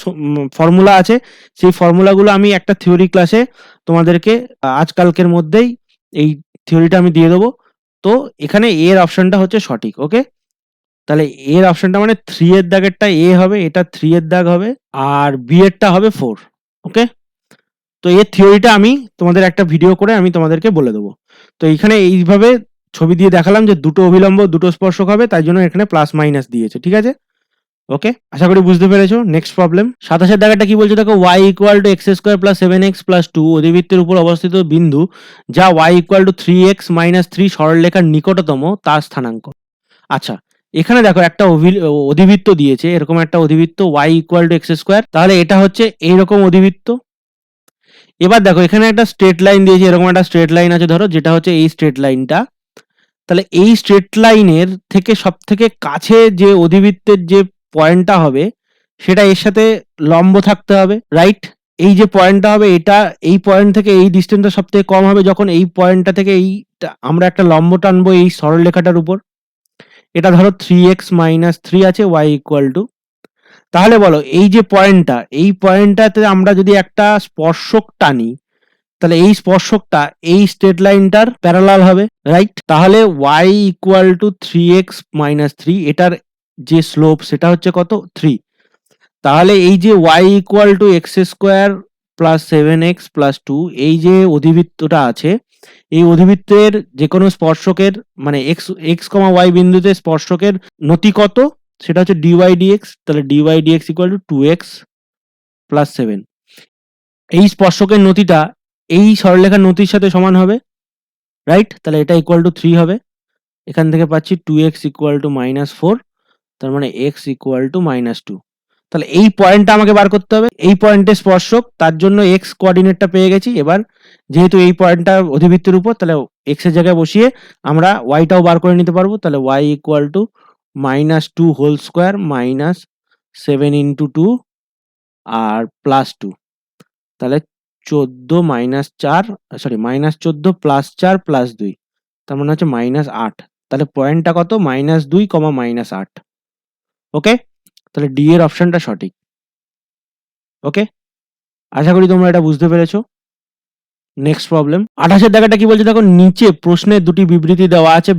ফর্মুলা আছে, সেই ফর্মুলাগুলো আমি একটা থিওরি ক্লাসে তোমাদেরকে আজকালকের মধ্যেই এই থিওরিটা আমি দিয়ে দেবো। তো এখানে এর অপশনটা হচ্ছে সঠিক। ওকে, তাহলে এর অপশনটা মানে 3 এর দাগেরটা এ হবে, এটা 3 এর দাগ হবে, আর বি এরটা হবে 4। ওকে, তো এর থিওরিটা আমি তোমাদের একটা ভিডিও করে আমি তোমাদেরকে বলে দেবো। তো এখানে এইভাবে ছবি দিয়ে দেখালাম যে দুটো অভিলম্ব দুটো স্পর্শক হবে, তাই জন্য এখানে প্লাস মাইনাস দিয়েছে, ঠিক আছে। ওকে, আশা করি বুঝতে পেরেছো। নেক্সট প্রবলেম 27 দাগাটা কি বলছে দেখো, y equal to x square plus 7x plus 2 অধিবৃত্তের উপর অবস্থিত বিন্দু যা y equal two 3x minus 3 সরলরেখার নিকটতম তার স্থানাঙ্ক। আচ্ছা, এখানে দেখো একটা অধিবৃত্ত দিয়েছে, এরকম একটা অধিবৃত্ত y equal to x square, তাহলে এটা হচ্ছে এইরকম অধিবৃত্ত। এবার দেখো এখানে একটা স্ট্রেট লাইন দিয়েছে, এরকম একটা স্ট্রেট লাইন আছে ধরো, যেটা হচ্ছে এই স্ট্রেট লাইনটা। তাহলে এই স্ট্রেট লাইনের থেকে সব থেকে কাছে যে অধিবৃত্তের যে পয়েন্টটা হবে সেটা এর সাথে লম্ব থাকতে হবে, রাইট? এই যে পয়েন্টটা হবে এটা, এই পয়েন্ট থেকে এই ডিস্টেন্সটা সব থেকে কম হবে যখন এই পয়েন্টটা থেকে এইটা আমরা একটা লম্ব টানবো এই সরলরেখাটার উপর। এটা ধরো 3x মাইনাস 3 আছে, y ইকুয়াল টু, তাহলে বলো এই যে পয়েন্টটা, এই পয়েন্টটাতে আমরা যদি একটা স্পর্শক টানি, তাহলে এই স্পর্শকটা এই স্ট্রেট লাইনটার প্যারালাল হবে, রাইট? তাহলে y equal two 3x minus 3, এটার যে স্লোপ সেটা হচ্ছে কত, 3। তাহলে এই যে y equal to x square plus 7x plus 2, এই যে অধিবৃত্তটা আছে, এই অধিবৃত্তের যে কোনো স্পর্শকের মানে x, y বিন্দুতে স্পর্শকের নতি কত, সেটা হচ্ছে dy dx। তাহলে dy dx equal two 2x plus 7। এই স্পর্শকের নতিটা এই সরলরেখার নতির সাথে সমান হবে, রাইট? তাহলে এটা ইকুয়াল টু 3 হবে। এখান থেকে পাচ্ছি 2x ইকুয়াল টু মাইনাস 4, তার মানে x ইকুয়াল টু মাইনাস 2। তাহলে এই পয়েন্টটা আমাকে বার করতে হবে, এই পয়েন্টে স্পর্শক, তার জন্য x কোঅর্ডিনেটটা পেয়ে গেছি। এবার যেহেতু এই পয়েন্টটা অধিবৃত্তের উপর, তাহলে x এর জায়গায় বসিয়ে আমরা y টাও বার করে নিতে পারবো। তাহলে y equal to minus 2 whole square minus 7 into 2 আর প্লাস 2, তাহলে 14 minus 4, sorry minus 14 plus 4 plus 2, তার মানে হচ্ছে মাইনাস 8। তাহলে পয়েন্টটা কত, মাইনাস 2 কমা মাইনাস 8। ওকে, তাহলে ডি এর অপশনটা সঠিক। ওকে, আশা করি তোমরা এটা বুঝতে পেরেছো। নেক্সট প্রবলেম 28 দাগাটা কি বলছে দেখো, নিচে প্রশ্নের দুটি বিবৃতি দেওয়া আছে,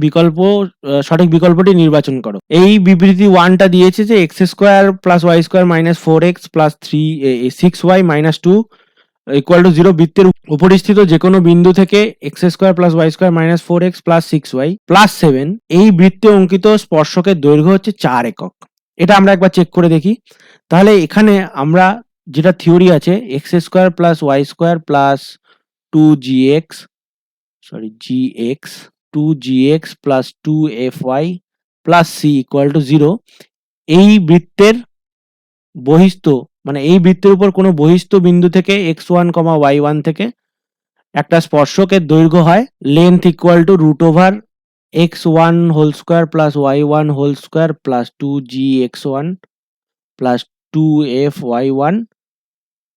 সঠিক বিকল্পটি নির্বাচন করো। এই বিবৃতি 1টা দিয়েছে যে x square plus y square minus 4x plus 6y minus 2 equal to 0 বৃত্তের উপরিস্থিত যে কোনো বিন্দু থেকে x square plus y square minus 4x plus 6y plus 7, এই বৃত্তে অঙ্কিত স্পর্শকের দৈর্ঘ্য হচ্ছে 4 একক। এটা আমরা একবার চেক করে দেখি। তাহলে এখানে আমরা যেটা থিওরি আছে, x square plus y square plus 2gx, sorry gx, 2gx plus 2fy plus c equal to 0, এই বৃত্তের বহিস্থ মানে এই বৃত্তের উপর কোনো বহিস্থ বিন্দু থেকে x1, y1 থেকে একটা স্পর্শকের দৈর্ঘ্য হয় length equal to root over x1 whole square plus y1 whole square plus 2gx1 plus 2fy1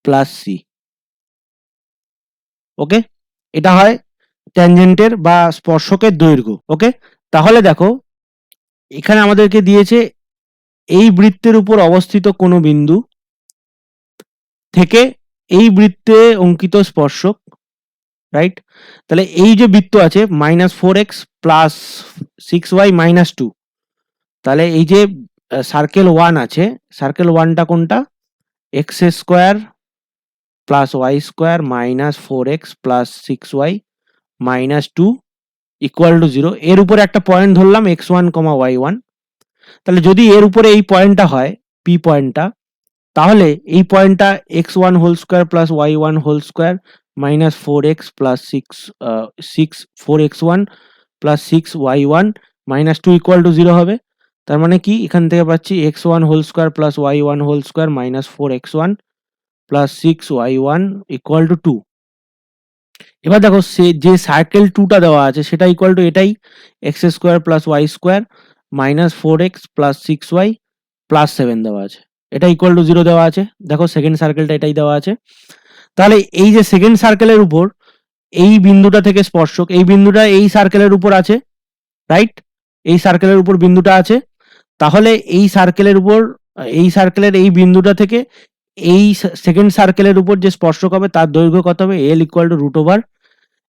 plus c। Okay, এটা হয় ট্যানজেন্টের বা স্পর্শকের দৈর্ঘ্য। ওকে, তাহলে দেখো এখানে আমাদেরকে দিয়েছে এই বৃত্তের উপর অবস্থিত কোনো বিন্দু থেকে এই বৃত্তে অঙ্কিত স্পর্শক, রাইট? তাহলে এই যে বৃত্ত আছে minus 4x plus 6y minus 2, তাহলে এই যে সার্কেল 1 আছে, সার্কেল 1টা কোনটা, x square plus y square minus 4x plus 6y minus 2 equal to 0, এর উপরে একটা পয়েন্ট ধরলাম x1, y1। তাহলে যদি এর উপরে এই পয়েন্টটা হয় পি পয়েন্টটা, তাহলে এই পয়েন্টটা x1 whole square plus y1 whole square minus 4x plus 4x1 plus 6y1 minus 2 equal to 0 হবে। তার মানে কি, এখান থেকে পাচ্ছি x1 whole square plus y1 whole square minus 4x1 plus 6y1 equal to 2। এবার দেখো সে যে সার্কেল 2টা দেওয়া আছে সেটা ইকুয়াল টু এটাই, x square plus y square minus 4x plus 6y plus 7 দেওয়া আছে, এটা ইকুয়াল টু 0 দেওয়া আছে। দেখো সেকেন্ড সার্কেলটা এটাই দেওয়া আছে। তাহলে এই যে সেকেন্ড সার্কেলের উপর এই বিন্দুটা থেকে স্পর্শক, এই বিন্দুটা এই সার্কেলের উপর আছে, রাইট? এই সার্কেলের উপর বিন্দুটা আছে। তাহলে এই সার্কেলের উপর, এই সার্কেলের এই বিন্দুটা থেকে এই সেকেন্ড সার্কেলের উপর যে স্পর্শক হবে তার দৈর্ঘ্য কত হবে, L equal to root over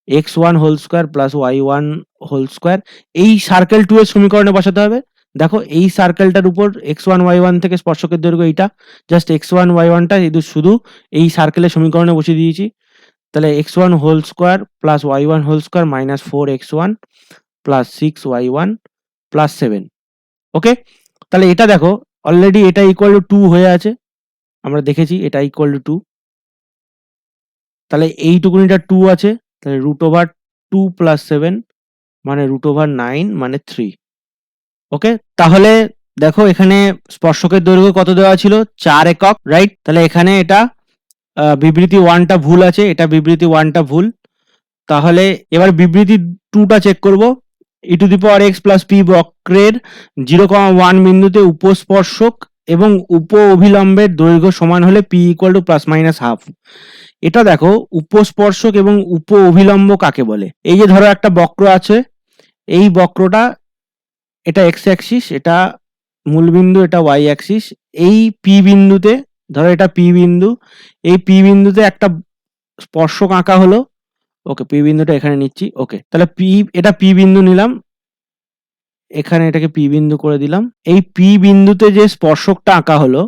x1 whole square plus y1 whole square. এই সার্কেল 2 এর সমীকরণে বসাতে হবে। দেখো এই সার্কেলটার উপর x1 y1 থেকে স্পর্শকের দৈর্ঘ্য এইটা, জাস্ট x1 y1টা শুধু এই সার্কেলের সমীকরণে বসিয়ে দিয়েছি। তাহলে x1 whole square plus y1 whole square minus 4x1 plus 6y1 plus 7। Okay, তাহলে এটা দেখো অলরেডি এটা ইকুয়াল টু 2 হয়ে আছে, আমরা দেখেছি এটা ইকুয়াল টু 2। তাহলে এইটুকুনিটা 2 আছে, তাহলে √2 + 7 মানে √9 মানে 3। ওকে, তাহলে দেখো এখানে স্পর্শকের দৈর্ঘ্য কত দেওয়া ছিল, 4 একক, রাইট? তাহলে এখানে এটা বিবৃতি 1টা ভুল আছে, এটা বিবৃতি 1টা ভুল। তাহলে এবার বিবৃতি 2টা চেক করব। e⁻x + p বক্রের 0,1 বিন্দুতে উপস্পর্শক এবং উপ অভিলম্বের দৈর্ঘ্য সমান হলে p = ±½ এটা দেখো উপস্পর্শক এবং উপ অভিলম্ব কাকে বলে। এই যে ধরো একটা বক্র আছে, এই বক্রটা এটা x অ্যাক্সিস, এটা মূলবিন্দু, এটা y অ্যাক্সিস। এই p বিন্দুতে, ধরো এটা p বিন্দু, এই p বিন্দুতে একটা স্পর্শক আঁকা হলো। ওকে, পি বিন্দুটা এখানে নিচ্ছি। ওকে, তাহলে এটা পি বিন্দু নিলাম, এখানে এটাকে পি বিন্দু করে দিলাম। এই পি বিন্দুতে যে স্পর্শকটা আঁকা হলো,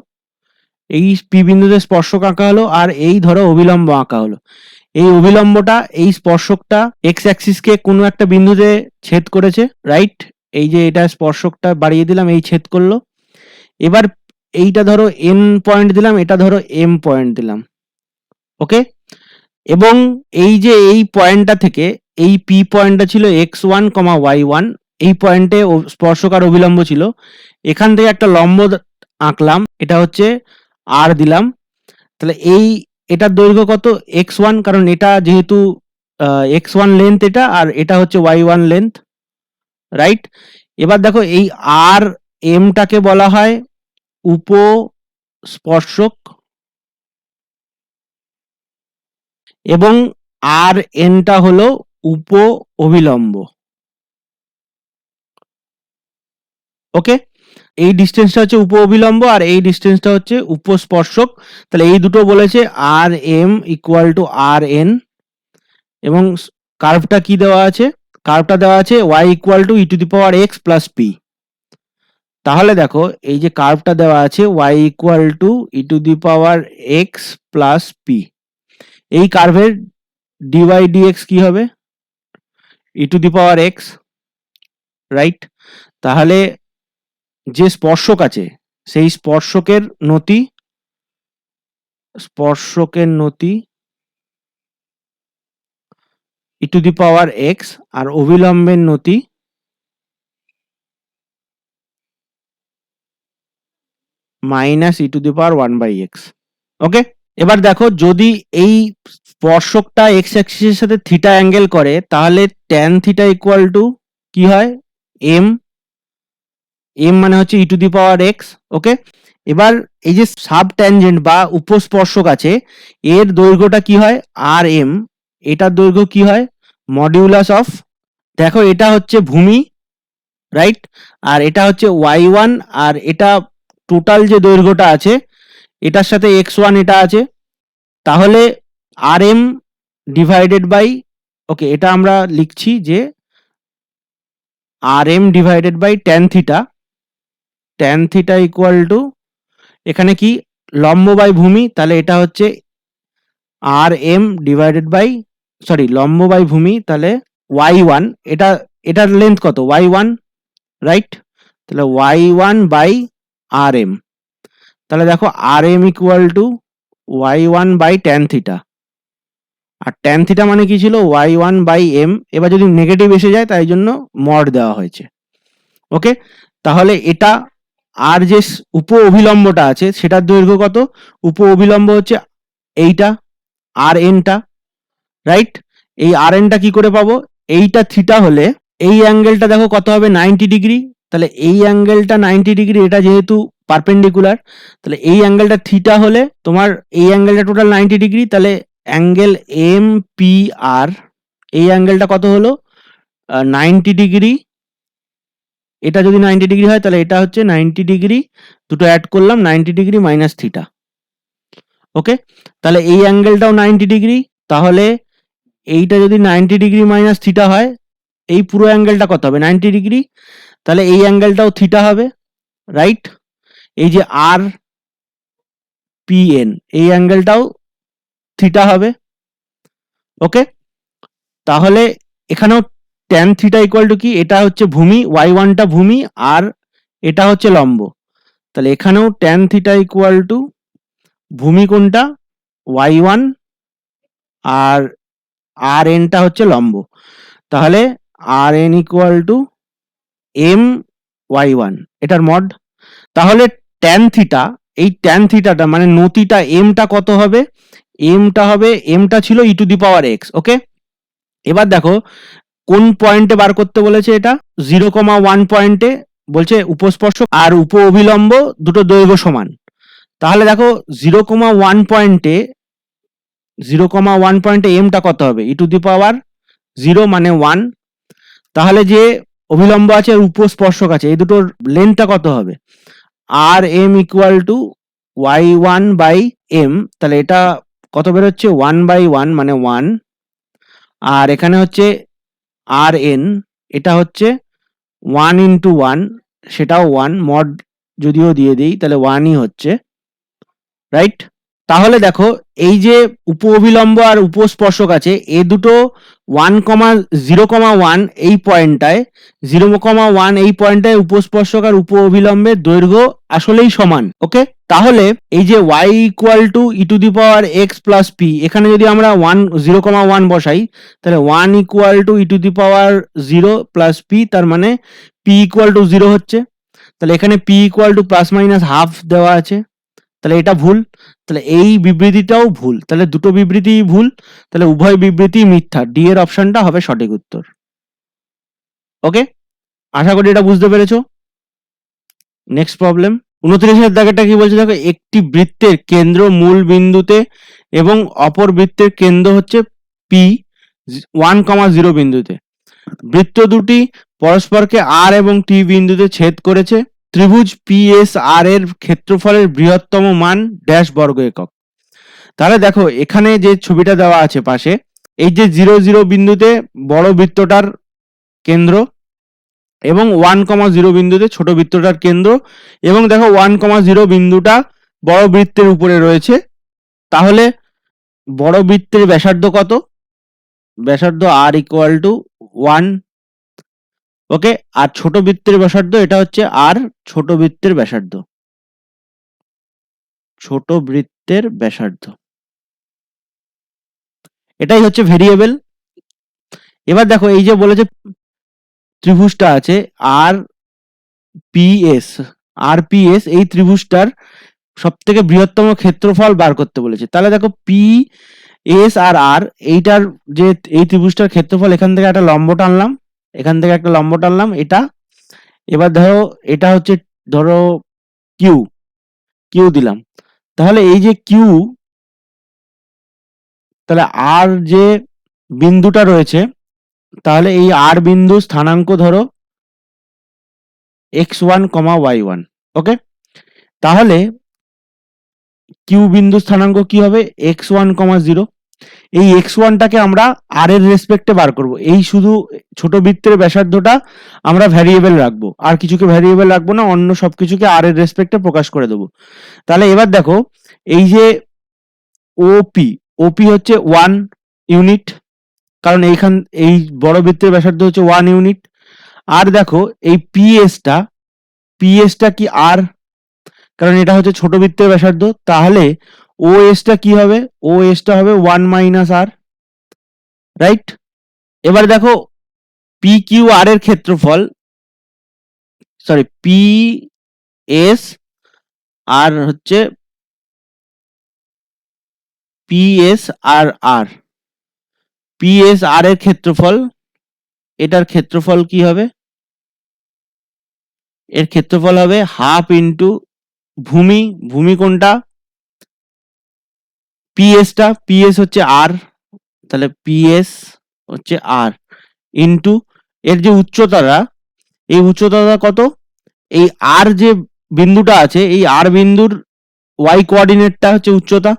এই পি বিন্দুতে স্পর্শক আঁকা হলো, আর এই ধরো অভিলম্ব আঁকা হলো। এই অভিলম্বটা এই স্পর্শকটা এক্স অ্যাক্সিসকে কোনো একটা বিন্দুতে ছেদ করেছে, রাইট? এই যে এটা স্পর্শকটা বাড়িয়ে দিলাম, এই ছেদ করলো। এবার এইটা ধরো এন পয়েন্ট দিলাম, এটা ধরো এম পয়েন্ট দিলাম। ওকে, এবং এই যে এই পয়েন্টটা থেকে এই পি পয়েন্টটা ছিল x1, y1, এই পয়েন্টে স্পর্শক আর অভিলম্ব ছিল। এখান থেকে একটা লম্ব আঁকলাম, এটা হচ্ছে আর দিলাম। তাহলে এটার দৈর্ঘ্য কত, x1, কারণ এটা যেহেতু x1 লেন্থ এটা, আর এটা হচ্ছে y1 লেন্থ, রাইট? এবার দেখো এই আর এমটাকে বলা হয় উপস্পর্শক এবং আর এনটা হলো উপ অভিলম্ব। ওকে, এই ডিস্টেন্সটা হচ্ছে উপ অভিলম্ব আর এই ডিস্টেন্সটা হচ্ছে উপস্পর্শক। তাহলে এই দুটো বলেছে আর এম = আর এন, এবং কার্ভটা কি দেওয়া আছে, কার্ভটা দেওয়া আছে y = e⁻x + p। তাহলে দেখো এই যে কার্ভটা দেওয়া আছে y = e⁻x + p, এই কার্ভের dy/dx কি হবে, e⁻x, রাইট? তাহলে যে স্পর্শক আছে সেই স্পর্শকের নতি e⁻x আর অভিলম্বের নতি -e⁻1/x। ওকে, এবার দেখো যদি এই স্পর্শকটা x অ্যাক্সিসের সাথে থিটা অ্যাঙ্গেল করে, তাহলে tan θ কি হয়, m মানে হচ্ছে e⁻x। ওকে, এবার এই যে সাব ট্যানজেন্ট বা উপস্পর্শক আছে, এর দৈর্ঘ্যটা কি হয়, আর এম, এটার দৈর্ঘ্য কি হয়, মডিউলাস অফ, দেখো এটা হচ্ছে ভূমি, রাইট? আর এটা হচ্ছে y1, আর এটা টোটাল যে দৈর্ঘ্যটা আছে এটার সাথে x1 এটা আছে। তাহলে R M divided by, okay এটা আমরা লিখছি যে R M divided by tan θ, এখানে কি লম্ব বাই ভূমি, তাহলে এটা হচ্ছে R M divided by, sorry লম্ব বাই ভূমি, তাহলে y1, এটার লেন্থ কত, y1, রাইট? তাহলে y1 বাই আর এম। তাহলে দেখো R M = y1 by tan θ, আর tan θ মানে কি ছিল, y1 বাই এম। এবার যদি নেগেটিভ এসে যায় তাই জন্য মড দেওয়া হয়েছে। ওকে, তাহলে এটা আর যে উপ অভিলম্বটা আছে সেটার দৈর্ঘ্য কত, উপ অভিলম্ব হচ্ছে এইটা আর এনটা, রাইট? এই আর এনটা কি করে পাবো, এইটা থিটা হলে এই অ্যাঙ্গেলটা দেখো কত হবে, 90 ডিগ্রি। তাহলে এই অ্যাঙ্গেলটা 90 ডিগ্রি, এটা যেহেতু পারপেন্ডিকুলার, তাহলে এই অ্যাঙ্গেলটা থিটা হলে তোমার এই অ্যাঙ্গেলটা টোটাল 90 ডিগ্রি। তাহলে অ্যাঙ্গেল এম পি আর, এই অ্যাঙ্গেলটা কত হলো, 90 ডিগ্রি। এটা যদি 90 ডিগ্রি হয় তাহলে এটা হচ্ছে 90 ডিগ্রি, দুটো অ্যাড করলাম, 90 ডিগ্রি মাইনাস থিটা। ওকে, তাহলে এই অ্যাঙ্গেলটাও 90 ডিগ্রি, তাহলে এইটা যদি 90 ডিগ্রি মাইনাস থিটা হয়, এই পুরো অ্যাঙ্গেলটা কত হবে, 90 ডিগ্রি। তাহলে এই অ্যাঙ্গেলটাও থিটা হবে, রাইট? এই যে আর পি এন, এই অ্যাঙ্গেলটাও থিটা হবে। ওকে, তাহলে এখানেও tan θ = কি, এটা হচ্ছে ভূমি, y1টা ভূমি আর এটা হচ্ছে লম্ব। তাহলে এখানেও tan থিটা ইকুয়াল টু ভূমি কোনটা y1 আর আর এনটা হচ্ছে লম্ব, তাহলে R N equal to M y1 এটার মড। তাহলে tan থিটা, এই tan থিটাটা মানে নতিটা এমটা কত হবে, এমটা ছিল ই টু দি পাওয়ার এক্স। ওকে, এবার দেখো কোন পয়েন্টে বার করতে বলেছে, এটা 0,1 পয়েন্টে বলছে উপস্পর্শক আর উপ অভিলম্ব দুটো দৈর্ঘ্য সমান। তাহলে দেখো 0,1 পয়েন্টে এমটা কত হবে, ই টু দি পাওয়ার 0 মানে 1। তাহলে যে অভিলম্ব আছে আর উপস্পর্শক আছে এই দুটোর লেন্থটা কত হবে, R M equal to y1 by M. তাহলে এটা কত বেরোচ্ছে 1/1 মানে 1, আর এখানে হচ্ছে আর এন, এটা হচ্ছে 1 ইন্টু 1, সেটাও 1, মড যদিও দিয়ে দিই তাহলে 1ই হচ্ছে, রাইট। তাহলে দেখো এই যে উপ অভিলম্ব আর উপস্পর্শক আছে এ দুটো 0,1 এই পয়েন্টটায় 0,1 এই পয়েন্টটায় উপস্পর্শক আর উপ অভিলম্বের দৈর্ঘ্য আসলেই সমান। ওকে, তাহলে এই যে y equal two E two the power x plus P, এখানে যদি আমরা 0,1 বসাই তাহলে 1 equal two E two the power 0 plus P, তার মানে পি ইকুয়াল টু 0 হচ্ছে। তাহলে এখানে P equal to plus minus half দেওয়া আছে, তাহলে এটা ভুল। তাহলে এই বিবৃতিটাও ভুল, তাহলে দুটো বিবৃতিই ভুল, তাহলে উভয় বিবৃতি মিথ্যা, ডি এর অপশনটা হবে সঠিক উত্তর। ওকে, আশা করি এটা বুঝতে পেরেছো। নেক্সট প্রবলেম 29 দাগেরটা কি বলছে দেখো, একটি বৃত্তের কেন্দ্র মূল বিন্দুতে এবং অপর বৃত্তের কেন্দ্র হচ্ছে পি 1,0 বিন্দুতে। বৃত্ত দুটি পরস্পরকে আর এবং টি বিন্দুতে ছেদ করেছে। ত্রিভুজ পিএসআর এর ক্ষেত্রফলের বৃহত্তম মান ড্যাশ বর্গ একক। তাহলে দেখো এখানে যে ছবিটা দেওয়া আছে পাশে, এই যে 0,0 বিন্দুতে বড় বৃত্তটার কেন্দ্র এবং 1,0 বিন্দুতে ছোট বৃত্তটার কেন্দ্র, এবং দেখো 1,0 বিন্দুটা বড় বৃত্তের উপরে রয়েছে। তাহলে বড় বৃত্তের ব্যাসার্ধ কত, ব্যাসার্ধ আর ইকুয়াল টু 1। ওকে, আর ছোট বৃত্তের ব্যাসার্ধ এটা হচ্ছে আর ছোট বৃত্তের ব্যাসার্ধ, ছোট বৃত্তের ব্যাসার্ধ এটাই হচ্ছে ভেরিয়েবল। এবার দেখো এই যে বলেছে ত্রিভুজটা আছে আর পিএস, এই ত্রিভুজটার সব থেকে বৃহত্তম ক্ষেত্রফল বার করতে বলেছে। তাহলে দেখো পি এস আর আর এইটার যে এই ত্রিভুজটার ক্ষেত্রফল, এখান থেকে একটা লম্ব টানলাম, এখান থেকে একটা লম্ব টানলাম এটা। এবার ধরো এটা হচ্ছে ধরো কিউ দিলাম, তাহলে এই যে কিউ, তাহলে আর যে বিন্দুটা রয়েছে, তাহলে এই আর বিন্দু স্থানাঙ্ক ধরো x1, y1। ওকে, তাহলে কিউ বিন্দু স্থানাঙ্ক কি হবে x1, 0। এই x1টাকে আমরা আর এর রেসপেক্টে বার করব, এই শুধু ছোট বৃত্তের ব্যাসার্ধটা আমরা ভ্যারিয়েবল রাখবো, আর কিছুকে ভ্যারিয়েবল রাখবো না, অন্য সবকিছুকে আর এর রেসপেক্টে প্রকাশ করে দেবো। তাহলে এবার দেখো এই যে ওপি হচ্ছে 1 ইউনিট, কারণ এই বড় বৃত্তের ব্যাসার্ধ হচ্ছে 1 ইউনিট। আর দেখো এই পিএসটা কি আর, কারণ এটা হচ্ছে ছোট বৃত্তের ব্যাসার্ধ। তাহলে ওএসটা কি হবে, ওএসটা হবে 1 মাইনাস আর, রাইট। এবার দেখো পি কিউ আর এর ক্ষেত্রফল, সরি পি এস আর হচ্ছে পিএস আর আর, পিএস আর এর ক্ষেত্রফল, এটার ক্ষেত্রফল কি হবে, এর ক্ষেত্রফল হবে হাফ ইন্টু ভূমি কোনটা পিএস হচ্ছে আর, তাহলে পিএস হচ্ছে আর ইন্টু এর যে উচ্চতাটা, এই উচ্চতাটা কত, এই আর যে বিন্দুটা আছে এই আর বিন্দুর ওয়াই কোঅর্ডিনেটটা হচ্ছে উচ্চতা,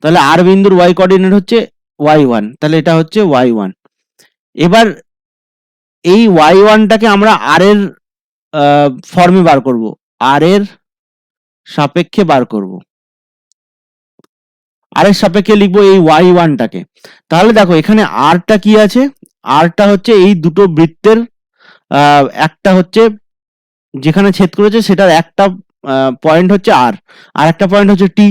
তাহলে আর বিন্দুর ওয়াই কোঅর্ডিনেট হচ্ছে y1, তাহলে এটা হচ্ছে y1। এবার এই y1টাকে আমরা আর এর ফর্মে বার করব, আর এর সাপেক্ষে বার করব, আর এর সাপেক্ষে লিখবো এই y1টাকে। তাহলে দেখো এখানে আরটা কি আছে, আরটা হচ্ছে এই দুটো বৃত্তের একটা হচ্ছে যেখানে ছেদ করেছে সেটার একটা পয়েন্ট হচ্ছে আর, আর একটা পয়েন্ট হচ্ছে টি।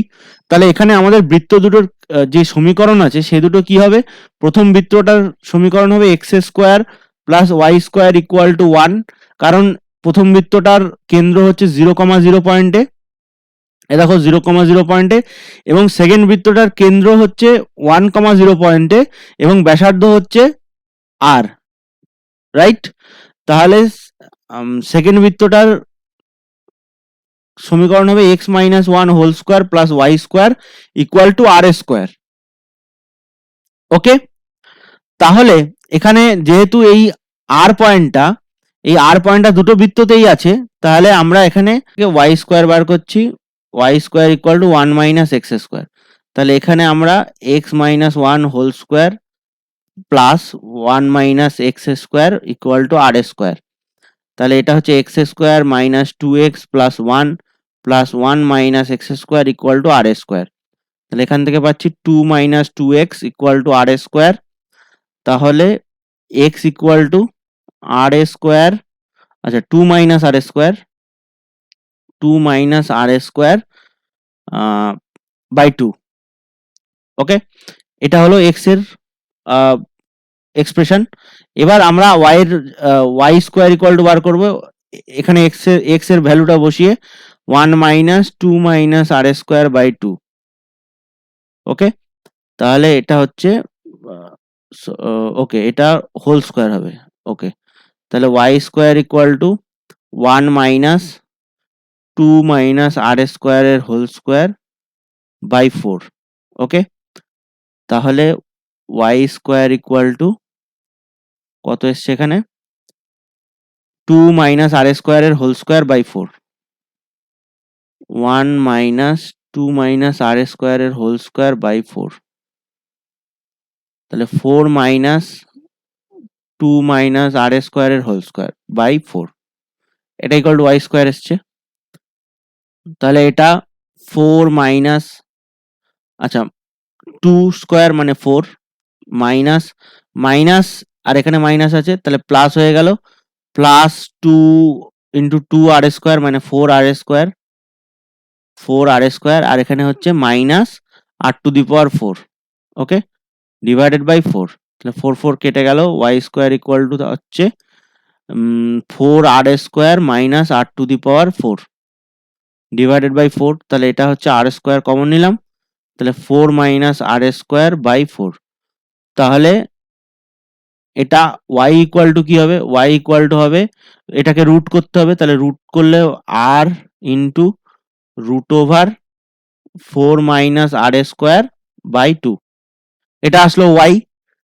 তাহলে এখানে আমাদের বৃত্ত দুটোর যে সমীকরণ আছে সে দুটো কি হবে? প্রথম বৃত্তটার সমীকরণ হবে x square plus y square equal to 1, কারণ প্রথম বৃত্তটার কেন্দ্র হচ্ছে 0,0 পয়েন্টে, এ দেখো 0,0 পয়েন্টে, এবং সেকেন্ড বৃত্তটার কেন্দ্র হচ্ছে 1,0 পয়েন্টে এবং ব্যাসার্ধ হচ্ছে আর, রাইট? তাহলে সেকেন্ড বৃত্তটার সমীকরণ হবে x minus 1 whole square plus y square equal to r square. Okay, তাহলে এখানে যেহেতু এই আর পয়েন্টটা দুটো বৃত্ততেই আছে, তাহলে আমরা এখানে ওয়াই স্কোয়ার বার করছি, y square equal to 1 minus x square. তাহলে এখানে আমরা x minus 1 whole square plus 1 minus x square equal to r square. তাহলে এটা হচ্ছে x square minus 2x plus 1 plus 1 minus x square equal to r square. তাহলে এখান থেকে পাচ্ছি 2 minus 2x equal to r square. তাহলে x equal to r square, আচ্ছা 2 minus r square, 2 minus r square by 2। Okay, এটা হলো x এর expression. এবার আমরা y এর ওয়াই স্কোয়ার ইকুয়াল টু বার করবো। এখানে x এর ভ্যালুটা বসিয়ে 1 minus 2 minus r square by 2। Okay, তাহলে এটা হচ্ছে ওকে, এটা হোল স্কোয়ার হবে। ওকে, তাহলে y square equal to 1 minus 2 minus r স্কোয়ারের হোল স্কোয়ার বাই 4। ওকে, তাহলে ওয়াই স্কোয়ার ইকুয়াল টু কত এসছে এখানে? 2 মাইনাস আর স্কোয়ারের whole square by 4, 1 minus 2 minus r স্কোয়ারের হোল স্কোয়ার বাই 4। তাহলে 4 মাইনাস 2 মাইনাস আর স্কোয়ারের হোল স্কোয়ার বাই 4, এটা ইকুয়াল টু ওয়াই স্কোয়ার এসছে। তাহলে এটা 4 মাইনাস, আচ্ছা 2 স্কোয়ার মানে 4 মাইনাস মাইনাস, আর এখানে মাইনাস আছে তাহলে প্লাস হয়ে গেল, প্লাস 2 ইন্টু 2 আর স্কোয়ার মানে 4 আর স্কোয়ার, 4 আর স্কোয়ার, আর এখানে হচ্ছে minus r to the power 4। Okay, divided by 4। তাহলে 4 4 কেটে গেল, ওয়াই স্কোয়ার ইকুয়াল টু হচ্ছে 4 r square minus r to the power 4 divided by 4। তাহলে এটা হচ্ছে আর স্কোয়ার কমন নিলাম, তাহলে 4 মাইনাস আর স্কোয়ার বাই 4। তাহলে এটা y ইকুয়াল টু কি হবে? y ইকুয়াল টু হবে, এটাকে রুট করতে হবে, তাহলে রুট করলে r into root over 4 minus r square by 2, এটা আসলো y।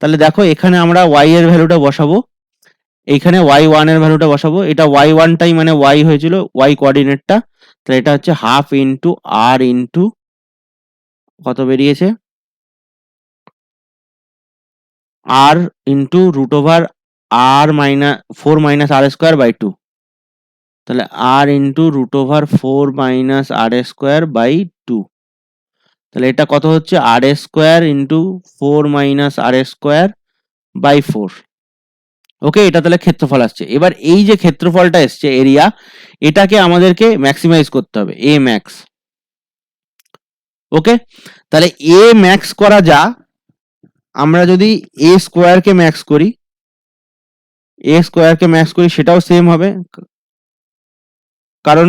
তাহলে দেখো এখানে আমরা y এর ভ্যালুটা বসাবো, এইখানে y1 এর ভ্যালুটা বসাবো। এটা y1 টাই মানে y হয়েছিল, y কোঅর্ডিনেটটা, তাহলে এটা হচ্ছে হাফ ইন্টু r ইন্টু কত বেরিয়েছে, r into root over r minus 4 minus r square by 2। তাহলে r into root over 4 minus r square by 2। তাহলে এটা কত হচ্ছে? R square into 4 minus r square by 4। Okay, এটা তাহলে ক্ষেত্রফল আসছে। এবার এই যে ক্ষেত্রফলটা এসছে এরিয়া, এটাকে আমাদেরকে ম্যাক্সিমাইজ করতে হবে, এ ম্যাক্স। ওকে, তাহলে এ ম্যাক্স করা যা, আমরা যদি এ স্কোয়ারকে ম্যাক্স করি, সেটাও সেম হবে, কারণ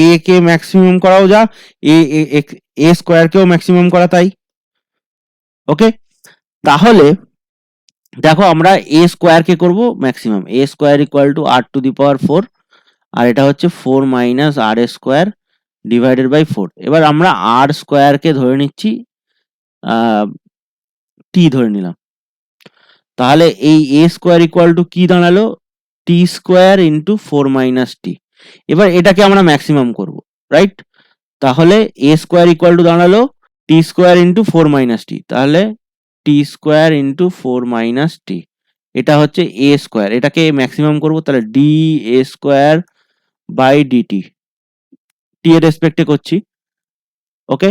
এ কে ম্যাক্সিমাম করাও যা, এ স্কোয়ারকেও ম্যাক্সিমাম করা তাই। ওকে, তাহলে দেখো আমরা এ স্কোয়ারকে করব maximum, a square equal to r to the power 4, আর এটা হচ্ছে 4 minus r square divided by 4। এবার আমরা আর স্কোয়ারকে ধরে নিচ্ছি, টি ধরে নিলাম। তাহলে এই এ স্কোয়ার ইকুয়াল টু কি দাঁড়ালো? টি স্কোয়ার ইন্টু 4 মাইনাস টি। এবার এটাকে আমরা ম্যাক্সিমাম করব, রাইট? তাহলে এ স্কোয়ার ইকুয়াল টু দাঁড়ালো t square into 4 minus t, তাহলে t square into 4 minus t, এটা হচ্ছে এ স্কোয়ার। এটাকে ম্যাক্সিমাম করব, তাহলে d A square by dt, t এর রেসপেক্টে করছি। ওকে,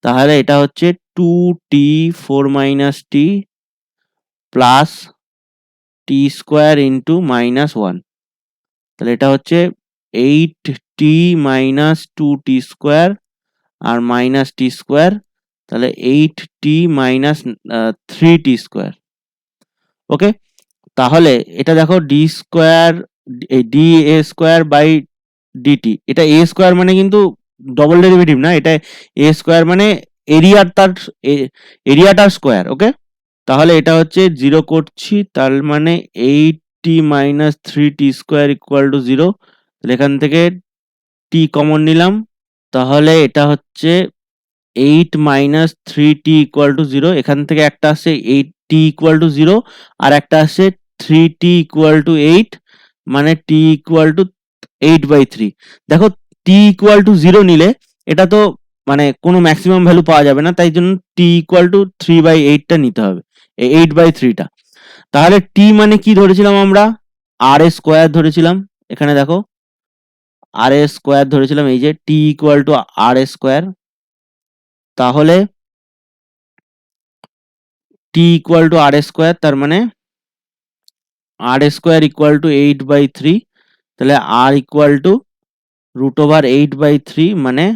তাহলে এটা হচ্ছে 2t 4 minus t plus t square into minus 1। তাহলে এটা হচ্ছে 8t minus 2t স্কোয়ার আর মাইনাস টি স্কোয়ার, তাহলে 8t minus 3t square. Okay, তাহলে এটা দেখো d square, D A square by d t, এটা এ স্কোয়ার মানে কিন্তু ডবল ডেরিভেটিভ না, এটা এ স্কোয়ার মানে এরিয়াটার স্কোয়ার। ওকে, তাহলে এটা হচ্ছে 0 করছি, তার মানে 8t minus 3t square equal to 0। তাহলে এখান থেকে t কমন নিলাম, তাহলে এটা হচ্ছে 8 minus 3t equal to 0। এখান থেকে একটা আসছে 8t equal to 0 আর একটা আসছে 3t equal to 8, মানে t equal to 8/3। দেখো t equal to 0 নিলে এটা তো মানে কোনো ম্যাক্সিমাম ভ্যালু পাওয়া যাবে না, তাই জন্য t equal to 3/8 টা নিতে হবে, 8/3 টা। তাহলে t মানে কি ধরেছিলাম আমরা, r এ স্কোয়ার ধরেছিলাম, এখানে দেখো r এ স্কোয়ার ধরেছিলাম, এই যে t equal to r A square. তাহলে t equal to r square, তার মানে r স্কোয়ার equal to 8/3। তাহলে r equal to root over 8/3 মানে